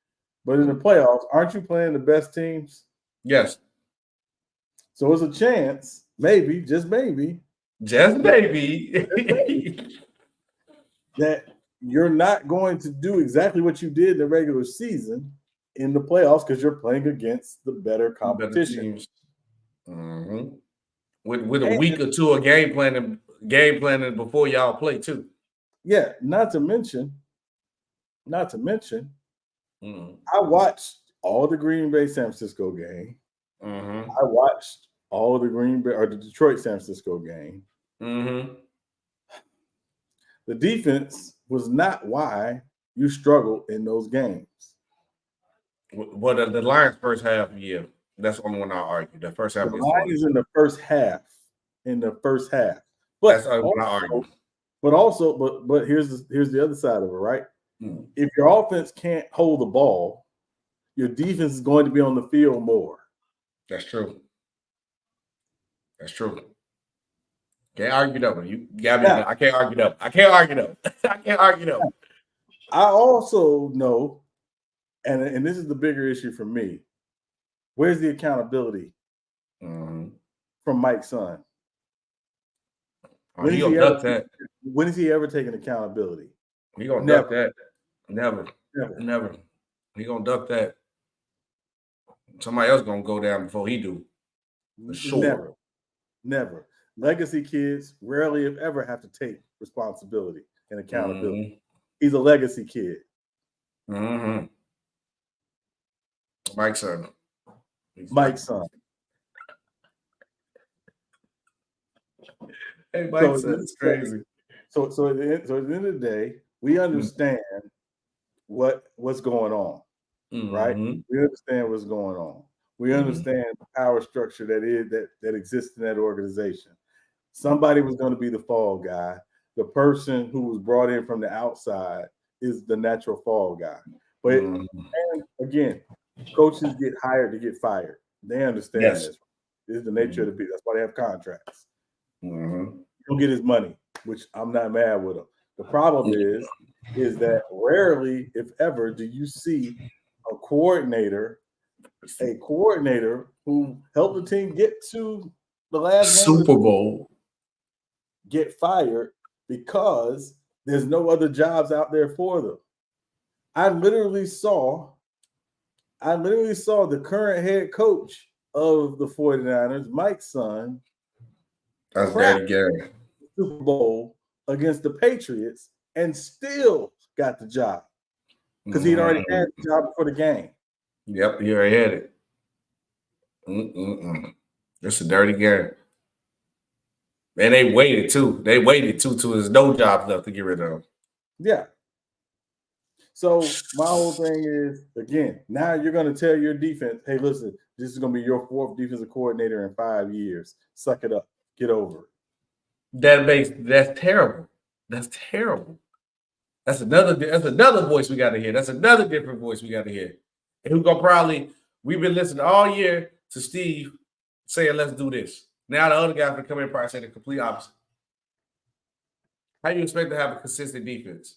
But in the playoffs, aren't you playing the best teams? Yes. So it's a chance, maybe, just maybe, that you're not going to do exactly what you did in the regular season in the playoffs because you're playing against the better competition. With a week or two of game planning before y'all play too. Yeah, not to mention, I watched all the Green Bay San Francisco game. I watched all the Green Bay or the Detroit San Francisco game. The defense was not why you struggled in those games. Well, the Lions' first half, yeah, that's the only one I'll argue. The first half. The Lions in the first half. But that's the only one I'll argue. But here's the other side of it, right? If your offense can't hold the ball, your defense is going to be on the field more. That's true. Can't argue that one. You got me. I can't argue that. I can't argue that. I also know, and this is the bigger issue for me. Where's the accountability from Mike's son? When is he ever taking accountability? He gonna duck that. Never. He gonna duck that. Somebody else gonna go down before he do. For sure. Never. Legacy kids rarely, if ever, have to take responsibility and accountability. He's a legacy kid. Mike's son. Hey, Mike's son. It's crazy. So at the end of the day, we understand what's going on, right? We understand what's going on. We understand the power structure that exists in that organization. Somebody was going to be the fall guy. The person who was brought in from the outside is the natural fall guy. But and again, coaches get hired to get fired. They understand this. This is the nature of the beast. That's why they have contracts. He'll get his money, which I'm not mad with him. The problem is that rarely, if ever, do you see a coordinator who helped the team get to the last Super Bowl get fired because there's no other jobs out there for them. I literally saw the current head coach of the 49ers, Mike's son, that's Daddy Gary. Super Bowl against the Patriots and still got the job because he'd already had the job before the game. Yep, he already had it. It's a dirty game. And they waited too. They waited too till there's no jobs left to get rid of him. Yeah. So my whole thing is, again, now you're going to tell your defense, hey, listen, this is going to be your 4th defensive coordinator in 5 years. Suck it up. Get over it. That's terrible. That's terrible. That's another voice we got to hear. That's another different voice we got to hear. And we've been listening all year to Steve saying, let's do this. Now the other guys will come in and probably say the complete opposite. How do you expect to have a consistent defense?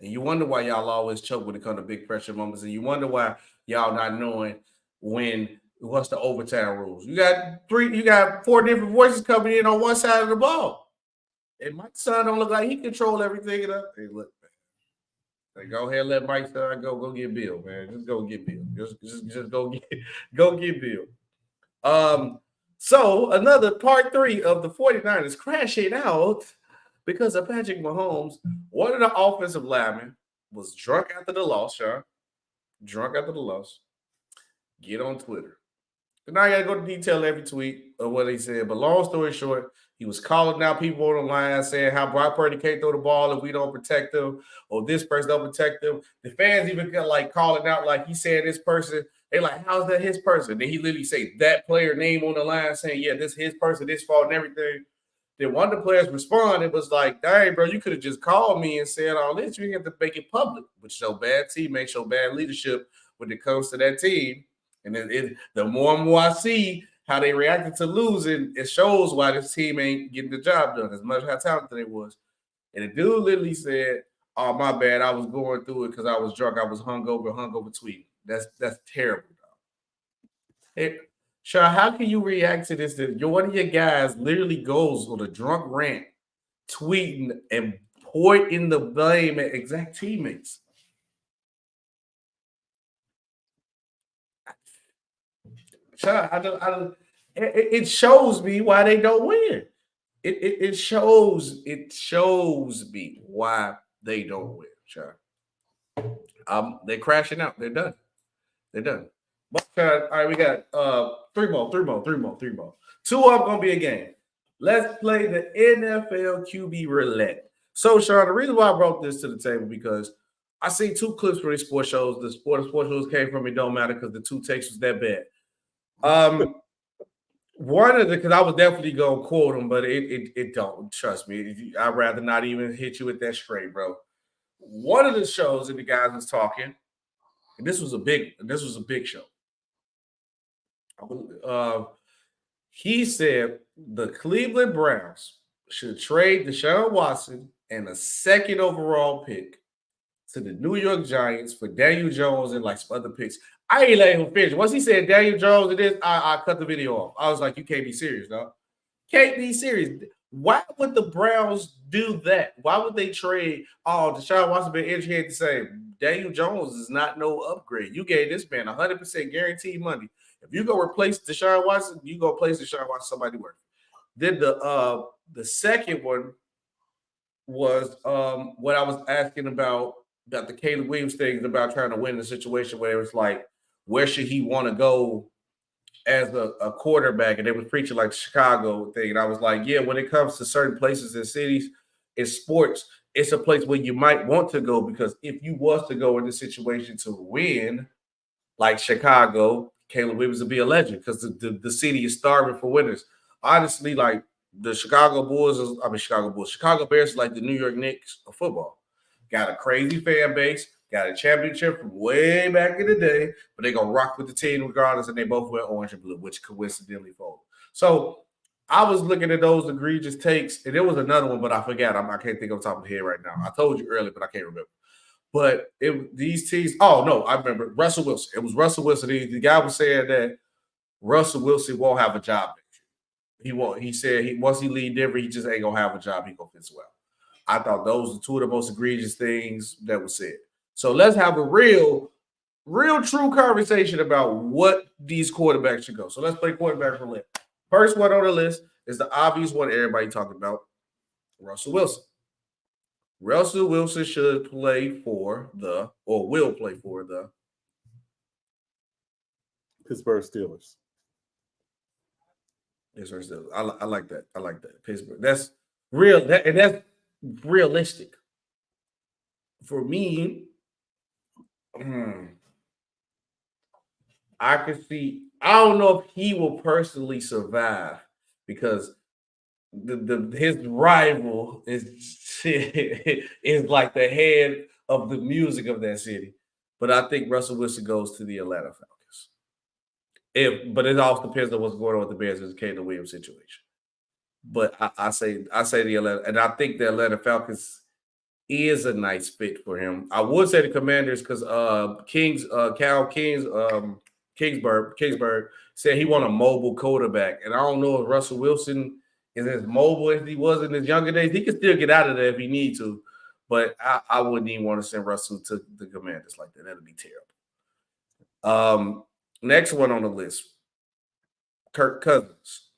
And you wonder why y'all always choke when it comes to big pressure moments. And you wonder why y'all not knowing what's the overtime rules. You got 4 different voices coming in on one side of the ball. And my son don't look like he control everything. Hey, look, man. Hey, go ahead and let Mike's son go get Bill, man. Just go get Bill. Just go get Bill. So another part 3 of the 49ers crashing out because of Patrick Mahomes. One of the offensive linemen was drunk after the loss, Sean. Drunk after the loss. Get on Twitter. And now I got to go to detail every tweet of what he said. But long story short, he was calling out people on the line saying how Brock Purdy can't throw the ball if we don't protect him, or this person don't protect him. The fans even got like calling out like he said this person. They like, how's that his person? Then he literally say that player name on the line saying, yeah, this his person, this fault and everything. Then one of the players responded, was like, dang, bro, you could have just called me and said all this. You didn't have to make it public, which show bad teammates, show bad leadership when it comes to that team. And then the more and more I see how they reacted to losing, it shows why this team ain't getting the job done as much how talented they was. And the dude literally said, oh, my bad, I was going through it because I was drunk. I was hungover tweeting. That's terrible, dog. Hey, Shaw, how can you react to this? That one of your guys literally goes on a drunk rant, tweeting and pointing the blame at exact teammates. Shaw, it shows me why they don't win. It shows me why they don't win, Shaw. They're crashing out. They're done. All right, we got 3 more. 2 of them gonna be a game. Let's play the NFL QB roulette. So, Sean, the reason why I brought this to the table because I seen 2 clips for these sports shows. The sports shows came from. It don't matter because the 2 takes was that bad. One of the, because I was definitely gonna quote them, but it don't, trust me. I'd rather not even hit you with that straight, bro. One of the shows that the guys was talking, and this was a big show. He said the Cleveland Browns should trade Deshaun Watson and a 2nd overall pick to the New York Giants for Daniel Jones and like some other picks. I ain't letting him finish. Once he said Daniel Jones and this, I cut the video off. I was like, you can't be serious, dog. Can't be serious. Why would the Browns do that? Why would they trade? Oh, Deshaun Watson been injured to say Daniel Jones is not no upgrade. You gave this man 100% guaranteed money. If you go replace Deshaun Watson, you go place Deshaun Watson somebody worth. Then the second one was what I was asking about the Caleb Williams thing about trying to win the situation where it was like, where should he want to go as a quarterback? And they was preaching like the Chicago thing. And I was like, yeah, when it comes to certain places and cities, in sports, it's a place where you might want to go because if you was to go in this situation to win, like Chicago, Caleb Williams would be a legend because the city is starving for winners. Honestly, like the Chicago Bears is like the New York Knicks of football. Got a crazy fan base, got a championship from way back in the day, but they're going to rock with the team regardless, and they both wear orange and blue, which coincidentally fold. So I was looking at those egregious takes, and there was another one, but I forgot. I can't think of the top of my head right now. I told you earlier, but I can't remember. But these teams, oh, no, I remember Russell Wilson. It was Russell Wilson. The guy was saying that Russell Wilson won't have a job next year. He won't. He said once he leave Denver, he just ain't going to have a job. He going to fit well. I thought those were 2 of the most egregious things that were said. So let's have a real true conversation about what these quarterbacks should go. So let's play quarterback roulette. First one on the list is the obvious one everybody talking about, Russell Wilson. Russell Wilson should play for or will play for the Pittsburgh Steelers. I like that. I like that. Pittsburgh. That's real. And that's realistic. For me, I can see. I don't know if he will personally survive because his rival is is like the head of the music of that city. But I think Russell Wilson goes to the Atlanta Falcons. But it all depends on what's going on with the Bears and the Caleb Williams situation. But I say the Atlanta, and I think the Atlanta Falcons is a nice fit for him. I would say the Commanders because Kingsbury said he want a mobile quarterback, and I don't know if Russell Wilson is as mobile as he was in his younger days. He can still get out of there if he need to, but I wouldn't even want to send Russell to the Commanders like that. That'd be terrible. Next one on the list, Kirk Cousins.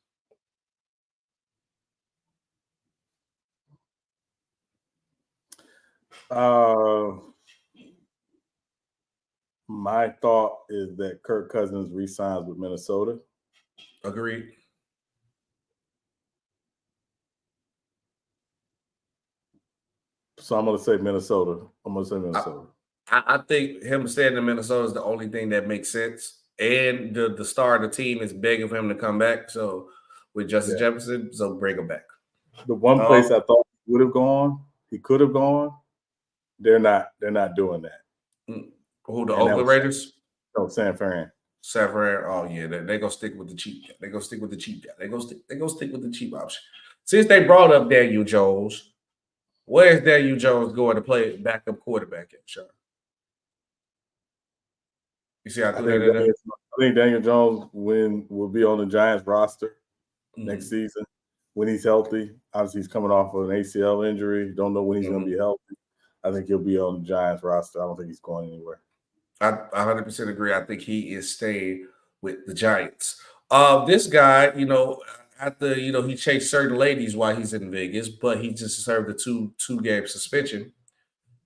My thought is that Kirk Cousins re-signs with Minnesota. Agreed. So I'm going to say Minnesota. I think him staying in Minnesota is the only thing that makes sense. And the star of the team is begging for him to come back. So with Justin Jefferson, so bring him back. The one place I thought he could have gone. They're not doing that. Who, the Oakland Raiders? No, San Fran. San Fran. Oh yeah, they're gonna stick with the cheap guy. They're gonna stick with the cheap option. Since they brought up Daniel Jones, where's Daniel Jones going to play backup quarterback at, Sean? You see, I think Daniel Jones will be on the Giants roster next season when he's healthy. Obviously, he's coming off of an ACL injury. Don't know when he's going to be healthy. I think he'll be on the Giants roster. I don't think he's going anywhere. I 100% agree. I think he is staying with the Giants. This guy, after he chased certain ladies while he's in Vegas, but he just served a two-game suspension.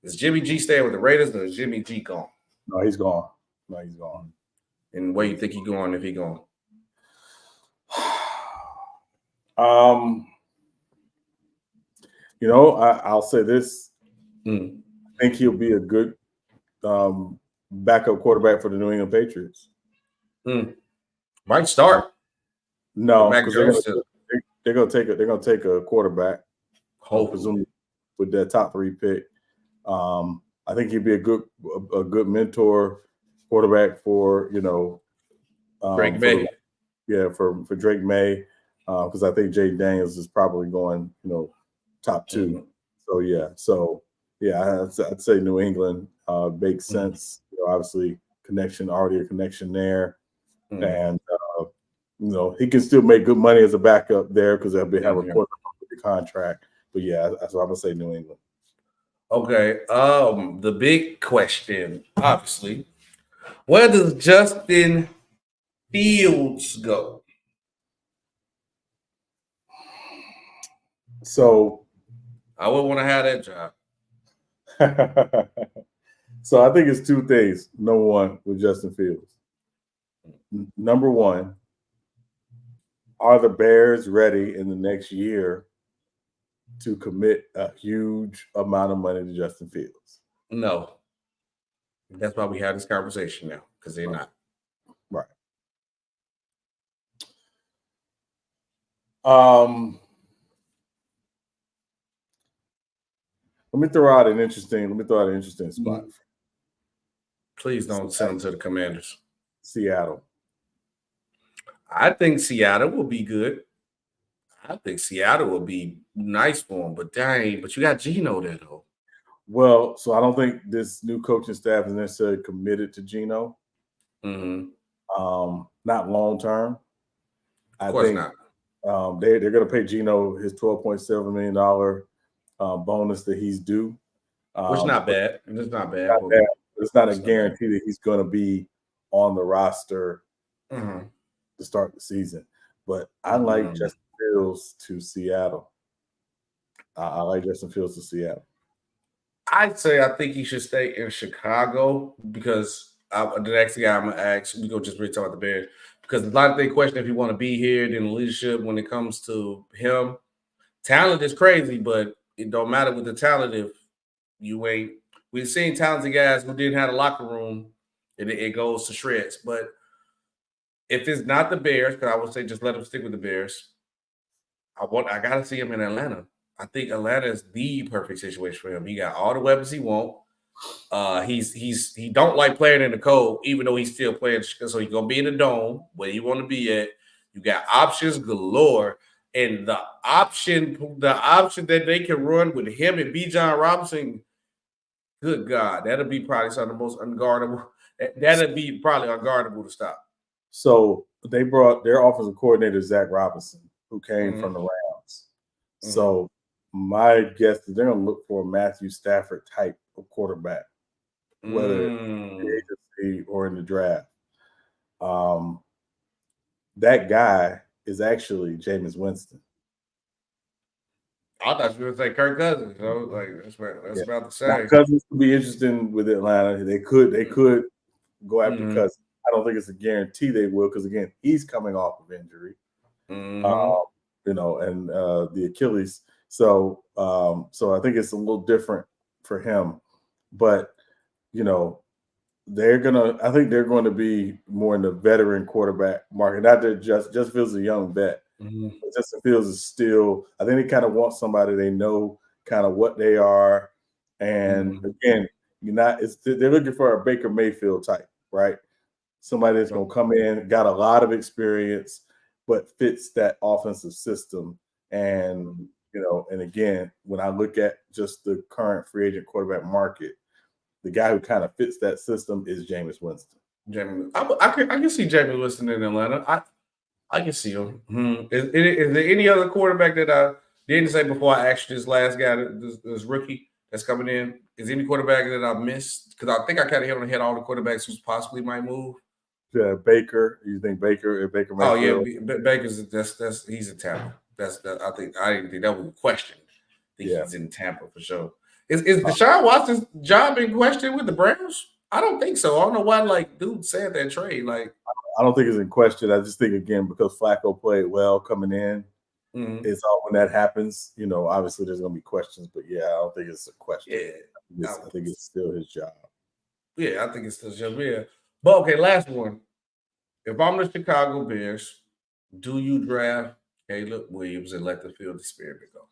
Is Jimmy G staying with the Raiders or is Jimmy G gone? No, he's gone. And where you think he's going if he's gone? I'll say this. I think he'll be a good backup quarterback for the New England Patriots. Might start. No, because they're gonna take a quarterback. Presumably with that top 3 pick. I think he'd be a good mentor quarterback for Drake May. For Drake May, because I think Jay Daniels is probably going top 2. So I'd say New England makes sense. Obviously, already a connection there, and he can still make good money as a backup there because they'll have a quarterback with the contract. But that's what I'm gonna say, New England. Okay. The big question, obviously, where does Justin Fields go? So I would want to have that job. So I think it's 2 things. Number one, with Justin Fields. Number one, are the Bears ready in the next year to commit a huge amount of money to Justin Fields? No. That's why we have this conversation now, because they're not. Right. Let me throw out an interesting spot. Please don't send them to the Commanders. Seattle. I think Seattle will be good. I think Seattle will be nice for him, but you got Geno there though. Well, so I don't think this new coaching staff is necessarily committed to Geno. Not long term. Of course not. They're going to pay Geno his $12.7 million bonus that he's due. Which is not bad. It's not bad. It's not a guarantee that he's going to be on the roster to start the season. But I like Justin Fields to Seattle. I like Justin Fields to Seattle. I'd say I think he should stay in Chicago because the next guy I'm gonna ask, we go just really talk about the Bears because a lot of they question if he want to be here. Then leadership when it comes to him, talent is crazy, but it don't matter with the talent if you ain't. We've seen talented guys who didn't have a locker room, and it goes to shreds. But if it's not the Bears, because I would say just let him stick with the Bears. I gotta see him in Atlanta. I think Atlanta is the perfect situation for him. He got all the weapons he want. He don't like playing in the cold, even though he's still playing. So he's gonna be in the dome where you want to be at. You got options galore, and the option that they can run with him and B. John Robinson. Good God, that'll be probably some of the most unguardable. That'll be probably unguardable to stop. So they brought their offensive coordinator Zach Robinson, who came from the Rams. So my guess is they're going to look for a Matthew Stafford type of quarterback, whether in the agency or in the draft. That guy is actually Jameis Winston. I thought you were going to say Kirk Cousins. So like that's about the same. Now, Cousins would be interesting with Atlanta. They could go after Cousins. I don't think it's a guarantee they will because again, he's coming off of injury. And the Achilles. So I think it's a little different for him. But I think they're going to be more in the veteran quarterback market. Not that just Fields is a young vet. Justin Fields is still, I think they kind of want somebody they know kind of what they are. And again, they're looking for a Baker Mayfield type, right? Somebody that's going to come in, got a lot of experience, but fits that offensive system. And, and again, when I look at just the current free agent quarterback market, the guy who kind of fits that system is Jameis Winston. I can see Jameis Winston in Atlanta. I can see him. Is there any other quarterback that I didn't say before I asked this last guy, this rookie that's coming in? Is any quarterback that I missed? Because I think I kind of hit on the head all the quarterbacks who possibly might move. Yeah, Baker. You think Baker Mayfield? Oh yeah, Baker's he's in Tampa. I didn't think that was a question. I think he's in Tampa for sure. Is Deshaun Watson's job in question with the Browns? I don't think so. I don't know why dude said that trade. I don't think it's in question. I just think again because Flacco played well coming in. It's all when that happens. Obviously there's going to be questions, but I don't think it's a question. Yeah, I think it's still his job. Yeah, I think it's still his job. Yeah, but okay, last one. If I'm the Chicago Bears, do you draft Caleb Williams and let the field experiment go?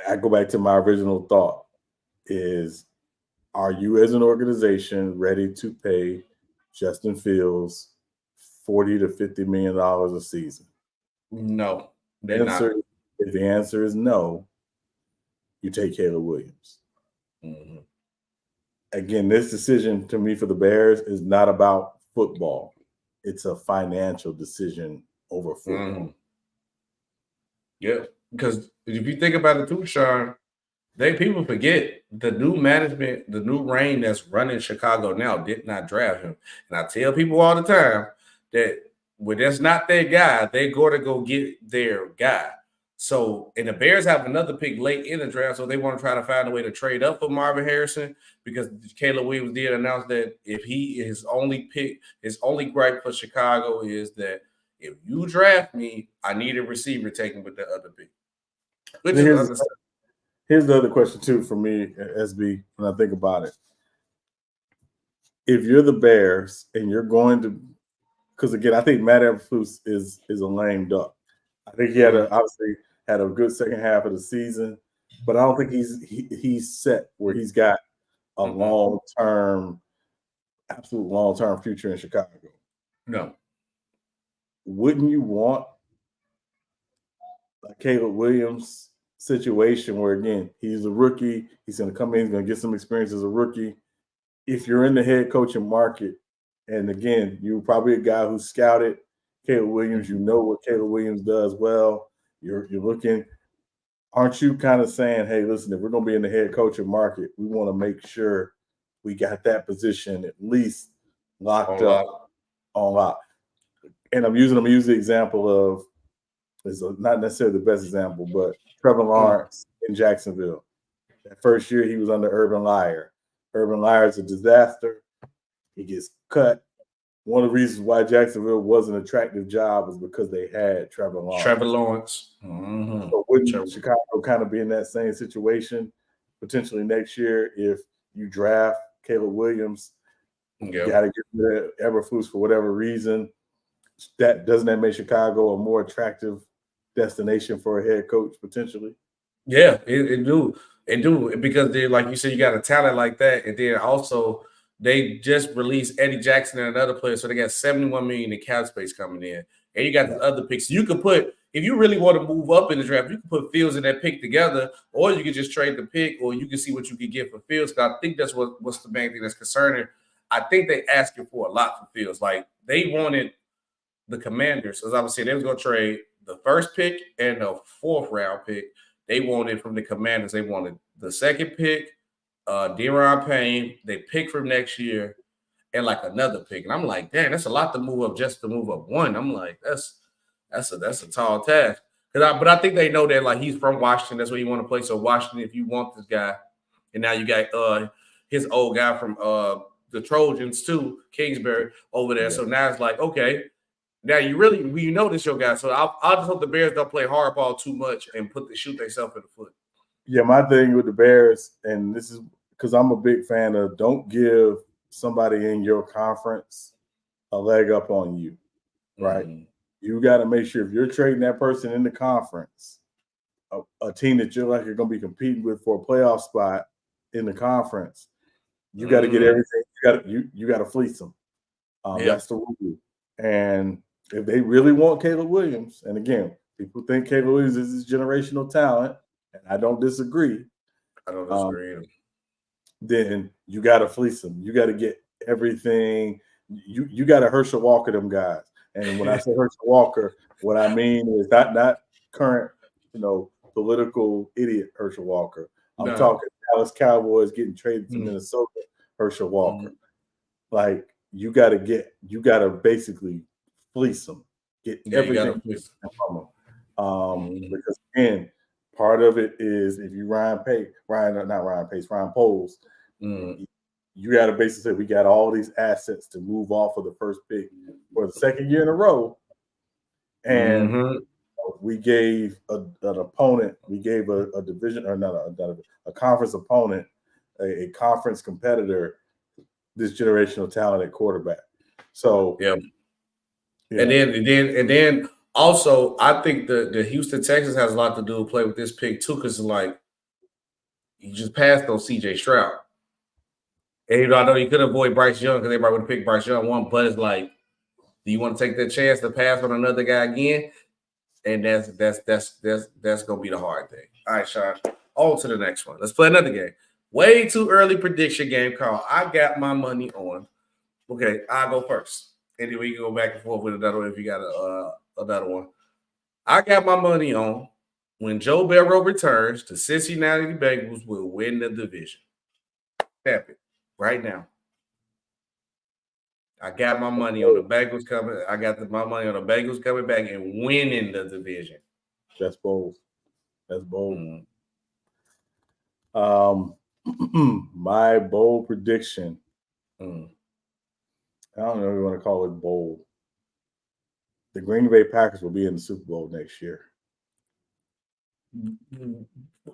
I go back to my original thought is, are you as an organization ready to pay Justin Fields $40 to $50 million a season? No, they're not. If the answer is no, you take Caleb Williams. Again, this decision to me for the Bears is not about football. It's a financial decision over football. Yeah, because if you think about it too, Sean, people forget the new management, the new reign that's running Chicago now did not draft him. And I tell people all the time that when that's not their guy, they're going to go get their guy. So, and the Bears have another pick late in the draft, so they want to try to find a way to trade up for Marvin Harrison because Caleb Williams did announce that if his only gripe for Chicago is that if you draft me, I need a receiver taken with the other pick. Here's the other question too for me, SB, when I think about it. If you're the Bears and you're going to, because again, I think Matt Eberflus is a lame duck. I think he obviously had a good second half of the season, but I don't think he's set where he's got a absolute long-term future in Chicago. No. Wouldn't you want a Caleb Williams situation where, again, he's a rookie, he's going to come in, he's going to get some experience as a rookie. If you're in the head coaching market, and again, you're probably a guy who scouted Caleb Williams, you know what Caleb Williams does well, you're looking, aren't you kind of saying, hey, listen, if we're going to be in the head coaching market, we want to make sure we got that position at least locked up on lock. And I'm using the example of is not necessarily the best example, but Trevor Lawrence in Jacksonville. That first year he was under Urban Meyer. Urban Meyer is a disaster. He gets cut. One of the reasons why Jacksonville was an attractive job was because they had Trevor Lawrence. Mm-hmm. So wouldn't Chicago kind of be in that same situation potentially next year if you draft Caleb Williams? You got to get rid of Eberflus for whatever reason. Doesn't that make Chicago a more attractive destination for a head coach potentially? Yeah, it do. It do, because they, like you said, you got a talent like that, and then also they just released Eddie Jackson and another player, so they got $71 million in cap space coming in, and you got the other picks. You could put, if you really want to move up in the draft, you can put Fields and that pick together, or you could just trade the pick, or you can see what you could get for Fields. I think that's what's the main thing that's concerning. I think they asking for a lot for Fields. Like, they wanted the Commanders, as I was saying, they was going to trade the first pick and the 4th round pick. They wanted from the Commanders. They wanted the 2nd pick, Deron Payne. They picked from next year, and like another pick. And I'm like, damn, that's a lot to move up just to move up one. I'm like, that's a tall task. But I think they know that, like, he's from Washington. That's where you want to play. So Washington, if you want this guy, and now you got his old guy from the Trojans too, Kingsbury over there. Yeah. So now it's like, okay. Now you know this your guy, so I'll just hope the Bears don't play hardball too much and shoot themselves in the foot. Yeah, my thing with the Bears, and this is because I'm a big fan of, don't give somebody in your conference a leg up on you, right? Mm-hmm. You got to make sure if you're trading that person in the conference, a team that you're like you're going to be competing with for a playoff spot in the conference, you got to get everything. You got to fleece them. That's the rule. And if they really want Caleb Williams, and again, people think Caleb Williams is this generational talent, and I don't disagree. Then you got to fleece them. You got to get everything. You got to Herschel Walker them guys. And when I say Herschel Walker, what I mean is not current, political idiot Herschel Walker. I'm talking Dallas Cowboys getting traded to Minnesota, Herschel Walker. Like, you got to basically fleece them, get everything from them. Because again, part of it is if you Ryan Poles, you got to basically say we got all these assets to move off of the first pick for the 2nd year in a row, and we gave an opponent, we gave a division or not a conference opponent, a conference competitor, this generational talent at quarterback. So and then also I think the Houston Texans has a lot to do with play with this pick too, because like you just passed on CJ Stroud. And I know you could avoid Bryce Young because everybody would have picked Bryce Young one, but it's like, do you want to take that chance to pass on another guy again? And that's gonna be the hard thing. All right, Sean. On to the next one. Let's play another game. Way too early prediction game call. I got my money on. Okay, I'll go first. And then we can go back and forth with another one if you got another one. I got my money on when Joe Burrow returns, the Cincinnati Bengals will win the division. Tap it right now. I got my money on the Bengals coming. I got my money on the Bengals coming back and winning the division. That's bold. That's bold. My bold prediction. I don't know if you want to call it bold. The Green Bay Packers will be in the Super Bowl next year.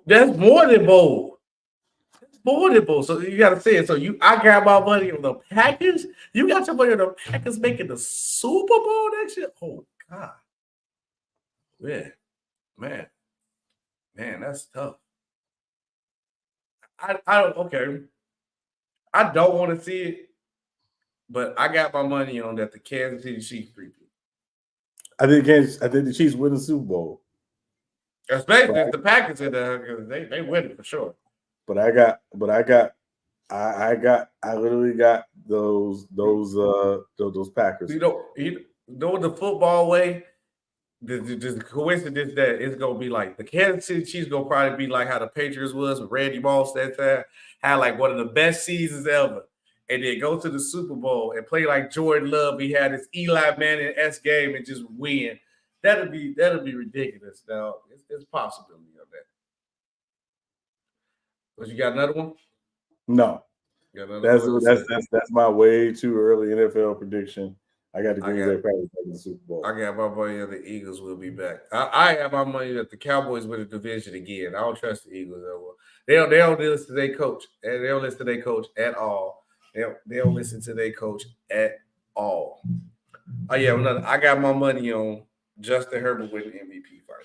That's more than bold. More than bold. So you got to say it. So I got my money on the Packers. You got your money on the Packers making the Super Bowl next year. Oh God, man, that's tough. I don't want to see it, but I got my money on that the Kansas City Chiefs repeat. I think the Chiefs win the Super Bowl. Especially if the Packers in there, they win it for sure. But I literally got those Packers. You know the football way. The coincidence that it's gonna be like the Kansas City Chiefs gonna probably be like how the Patriots was with Randy Moss that time, had like one of the best seasons ever, and then go to the Super Bowl and play like Jordan Love. He had his Eli Manning-esque game and just win. That'll be ridiculous. Now it's possibility of that. But you got another one? No. That's my way too early NFL prediction. I got the Green Bay Packers in the Super Bowl. I got my money that the Eagles will be back. I have my money that the Cowboys win the division again. I don't trust the Eagles ever. They don't listen to their coach, and they don't listen to their coach at all. They don't listen to their coach at all. Oh yeah, I got my money on Justin Herbert winning MVP fight.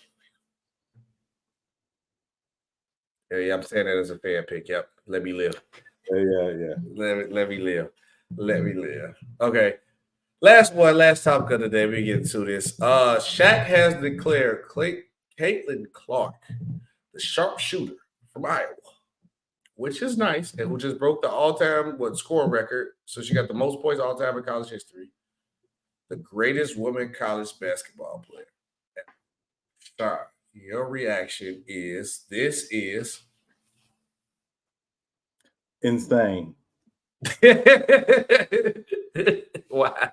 Yeah, I'm saying that as a fair pick. Yep, let me live. Yeah. Let me live. Okay. Last topic of the day. We get to this. Shaq has declared Caitlin Clark the sharpshooter from Iowa, which is nice, and who just broke the all-time score record. So she got the most points all-time in college history. The greatest woman college basketball player. Star, your reaction is this is insane. Why?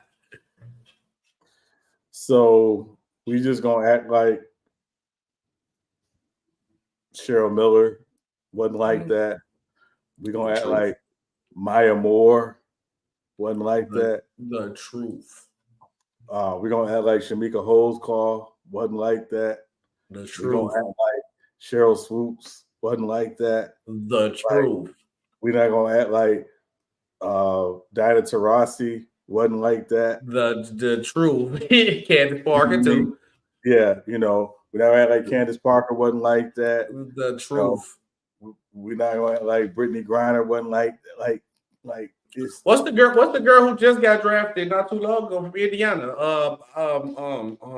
So we just gonna act like Cheryl Miller wasn't like that. We're gonna act like Maya Moore wasn't like that. The truth. We're gonna act like Shamika Holdsclaw wasn't like that. The truth. We're gonna act like Cheryl Swoops wasn't like that. The truth. We're not gonna act like Diana Taurasi wasn't like that. The truth. Candace Parker too. Yeah, we're not gonna act like Candace Parker wasn't like that. The truth. We're not gonna act like Brittany Griner wasn't like this. What's the girl who just got drafted not too long ago from Indiana?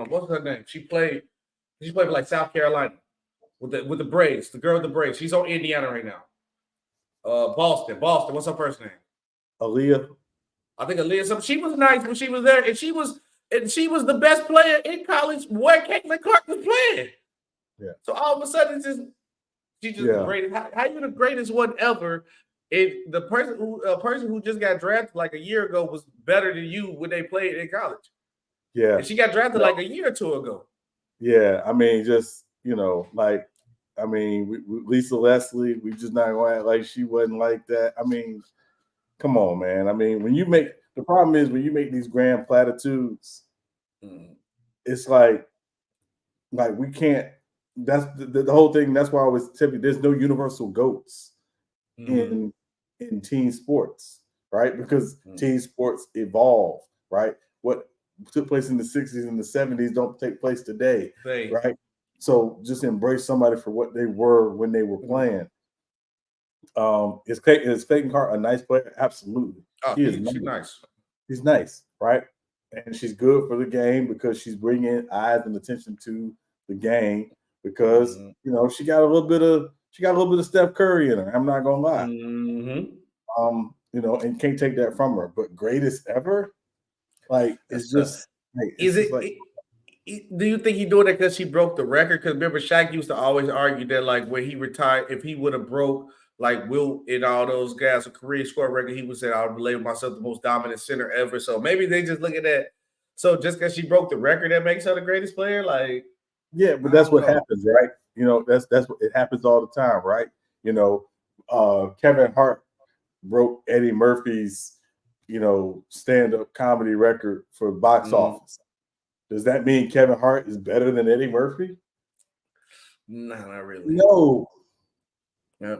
What's her name? She played for like South Carolina with the braids. The girl with the braids. She's on Indiana right now. Boston. What's her first name? Aaliyah. I think Aaliyah. She was nice when she was there, and she was the best player in college where Caitlin Clark was playing. Yeah. So all of a sudden, she's just the greatest. How you the greatest one ever? If the person who just got drafted like a year ago was better than you when they played in college. Yeah. And she got drafted like a year or two ago. Yeah. I mean, just, Lisa Leslie, we just not going to act like she wasn't like that. I mean, come on, man. I mean, the problem is when you make these grand platitudes, it's like we can't, that's the whole thing. That's why I always tell you, there's no universal GOATs in team sports, right? Because team sports evolve, right? What took place in the 60s and the 70s don't take place today, right? So just embrace somebody for what they were when they were playing. Is Clayton Clark a nice player? Absolutely. She's nice. She's nice, right? And she's good for the game because she's bringing eyes and attention to the game because she got a little bit of Steph Curry in her. I'm not gonna lie. And can't take that from her. But greatest ever, it's just. Do you think he doing it because she broke the record? Because remember, Shaq used to always argue that when he retired, if he would have broke Wilt and all those guys a career score record, he would say, "I would label myself the most dominant center ever." So maybe they just look at that. So just because she broke the record, that makes her the greatest player. Yeah, but that's what happens, right? That's what it happens all the time, right? Kevin Hart broke Eddie Murphy's, stand-up comedy record for box office. Does that mean Kevin Hart is better than Eddie Murphy? No, not really. No.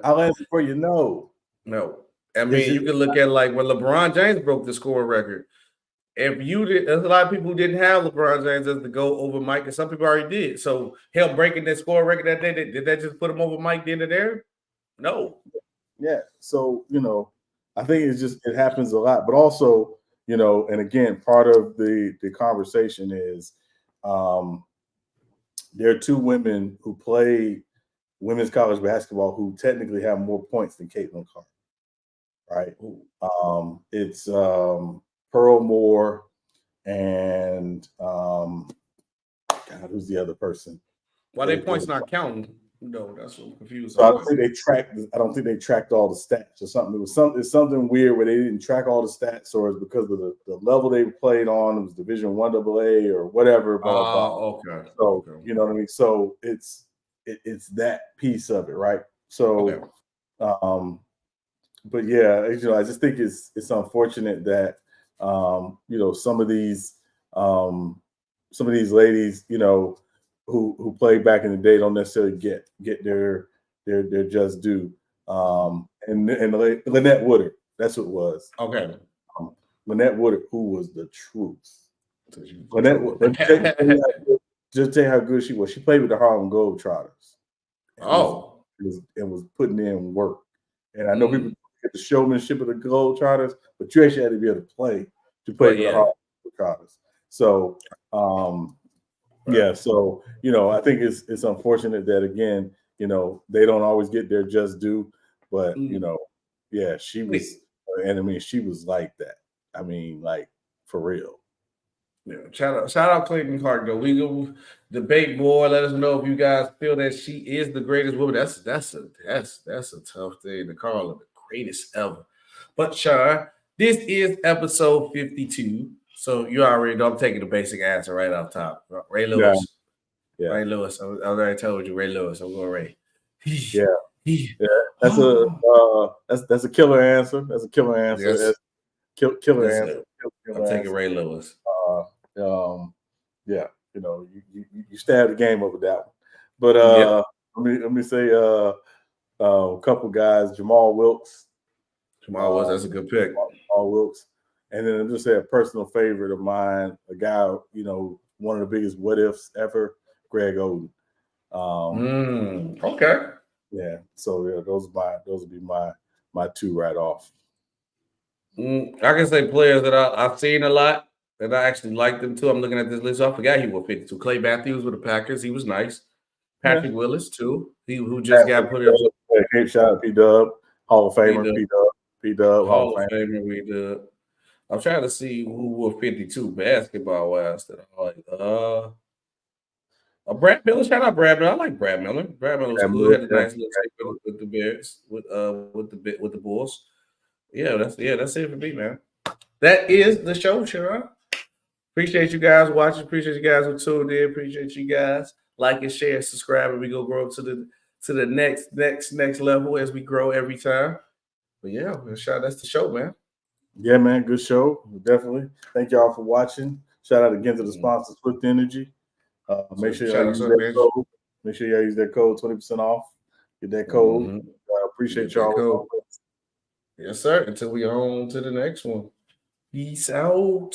I'll answer for you. No. I mean, you can look at when LeBron James broke the scoring record. If there's a lot of people who didn't have LeBron James as the go over Mike, and some people already did. So him breaking that score record that day, did that just put him over Mike the end of there? No. Yeah. So, I think it happens a lot. But also, and again, part of the conversation is there are two women who play women's college basketball who technically have more points than Caitlin Clark, right? It's Pearl Moore and who's the other person? Why their points not counting? No, that's what I'm confused. So I don't think they tracked. I don't think they tracked all the stats or something. It's something weird where they didn't track all the stats, or it's because of the level they played on. It was Division I AA or whatever. Blah blah blah. Okay. So you know what I mean. So it's that piece of it, right? So, but yeah, you know, I just think it's unfortunate that you know, some of these ladies, you know, who played back in the day don't necessarily get their just due. And Lynette Woodard, that's what it was. Okay. Lynette Woodard, who was the truth. Lynette, just tell you how good she was. She played with the Harlem Globetrotters. And was putting in work. And I know people get the showmanship of the Globetrotters, but you actually had to be able to play with the Harlem Globetrotters. So yeah, so you know, I think it's unfortunate that again, you know, they don't always get their just due, but you know, yeah, she was, and I mean, she was like that. I mean, like for real. Yeah, shout out Clayton Clark though. We go debate more. Let us know if you guys feel that she is the greatest woman. That's a tough thing to call her the greatest ever. But Sean, this is episode 52. So you already know I'm taking the basic answer right off top. Ray Lewis. Yeah. Ray Lewis. I already told you Ray Lewis. I'm going Ray. Yeah. That's a killer answer. That's a killer answer. Yes. Killer answer. I'm taking Ray Lewis. Yeah, you know, you stabbed the game over that one. But let me say a couple guys, Jamal Wilkes. That's a good pick. Jamal Wilkes. And then I'll just say a personal favorite of mine, a guy, you know, one of the biggest what ifs ever, Greg Oden. Okay. Yeah. So yeah, those would be my two right off. I can say players that I've seen a lot, and I actually like them too. I'm looking at this list. I forgot he wore 52. Clay Matthews with the Packers. He was nice. Patrick Willis too. Who just got put in. Cape shot P-Dub, Hall of Famer. P-Dub, Hall of Famer. P-Dub. I'm trying to see who wore 52 basketball wise that I like. Brad Miller. Shout out Brad Miller. I like Brad Miller. Brad Miller was cool. Had a nice little tape with the Bears, with the Bulls. Yeah, that's it for me, man. That is the show, Sharon. Appreciate you guys watching. Appreciate you guys who tuned in. Appreciate you guys like and share, subscribe, and we go grow up to the next level as we grow every time. But yeah, that's the show, man. Yeah, man, good show. Definitely. Thank y'all for watching. Shout out again to the sponsor, Swift Energy. Make sure y'all use that code. Make sure y'all use that code, 20% off. Get that code. Appreciate y'all. Yes, sir. Until we on to the next one. Peace out.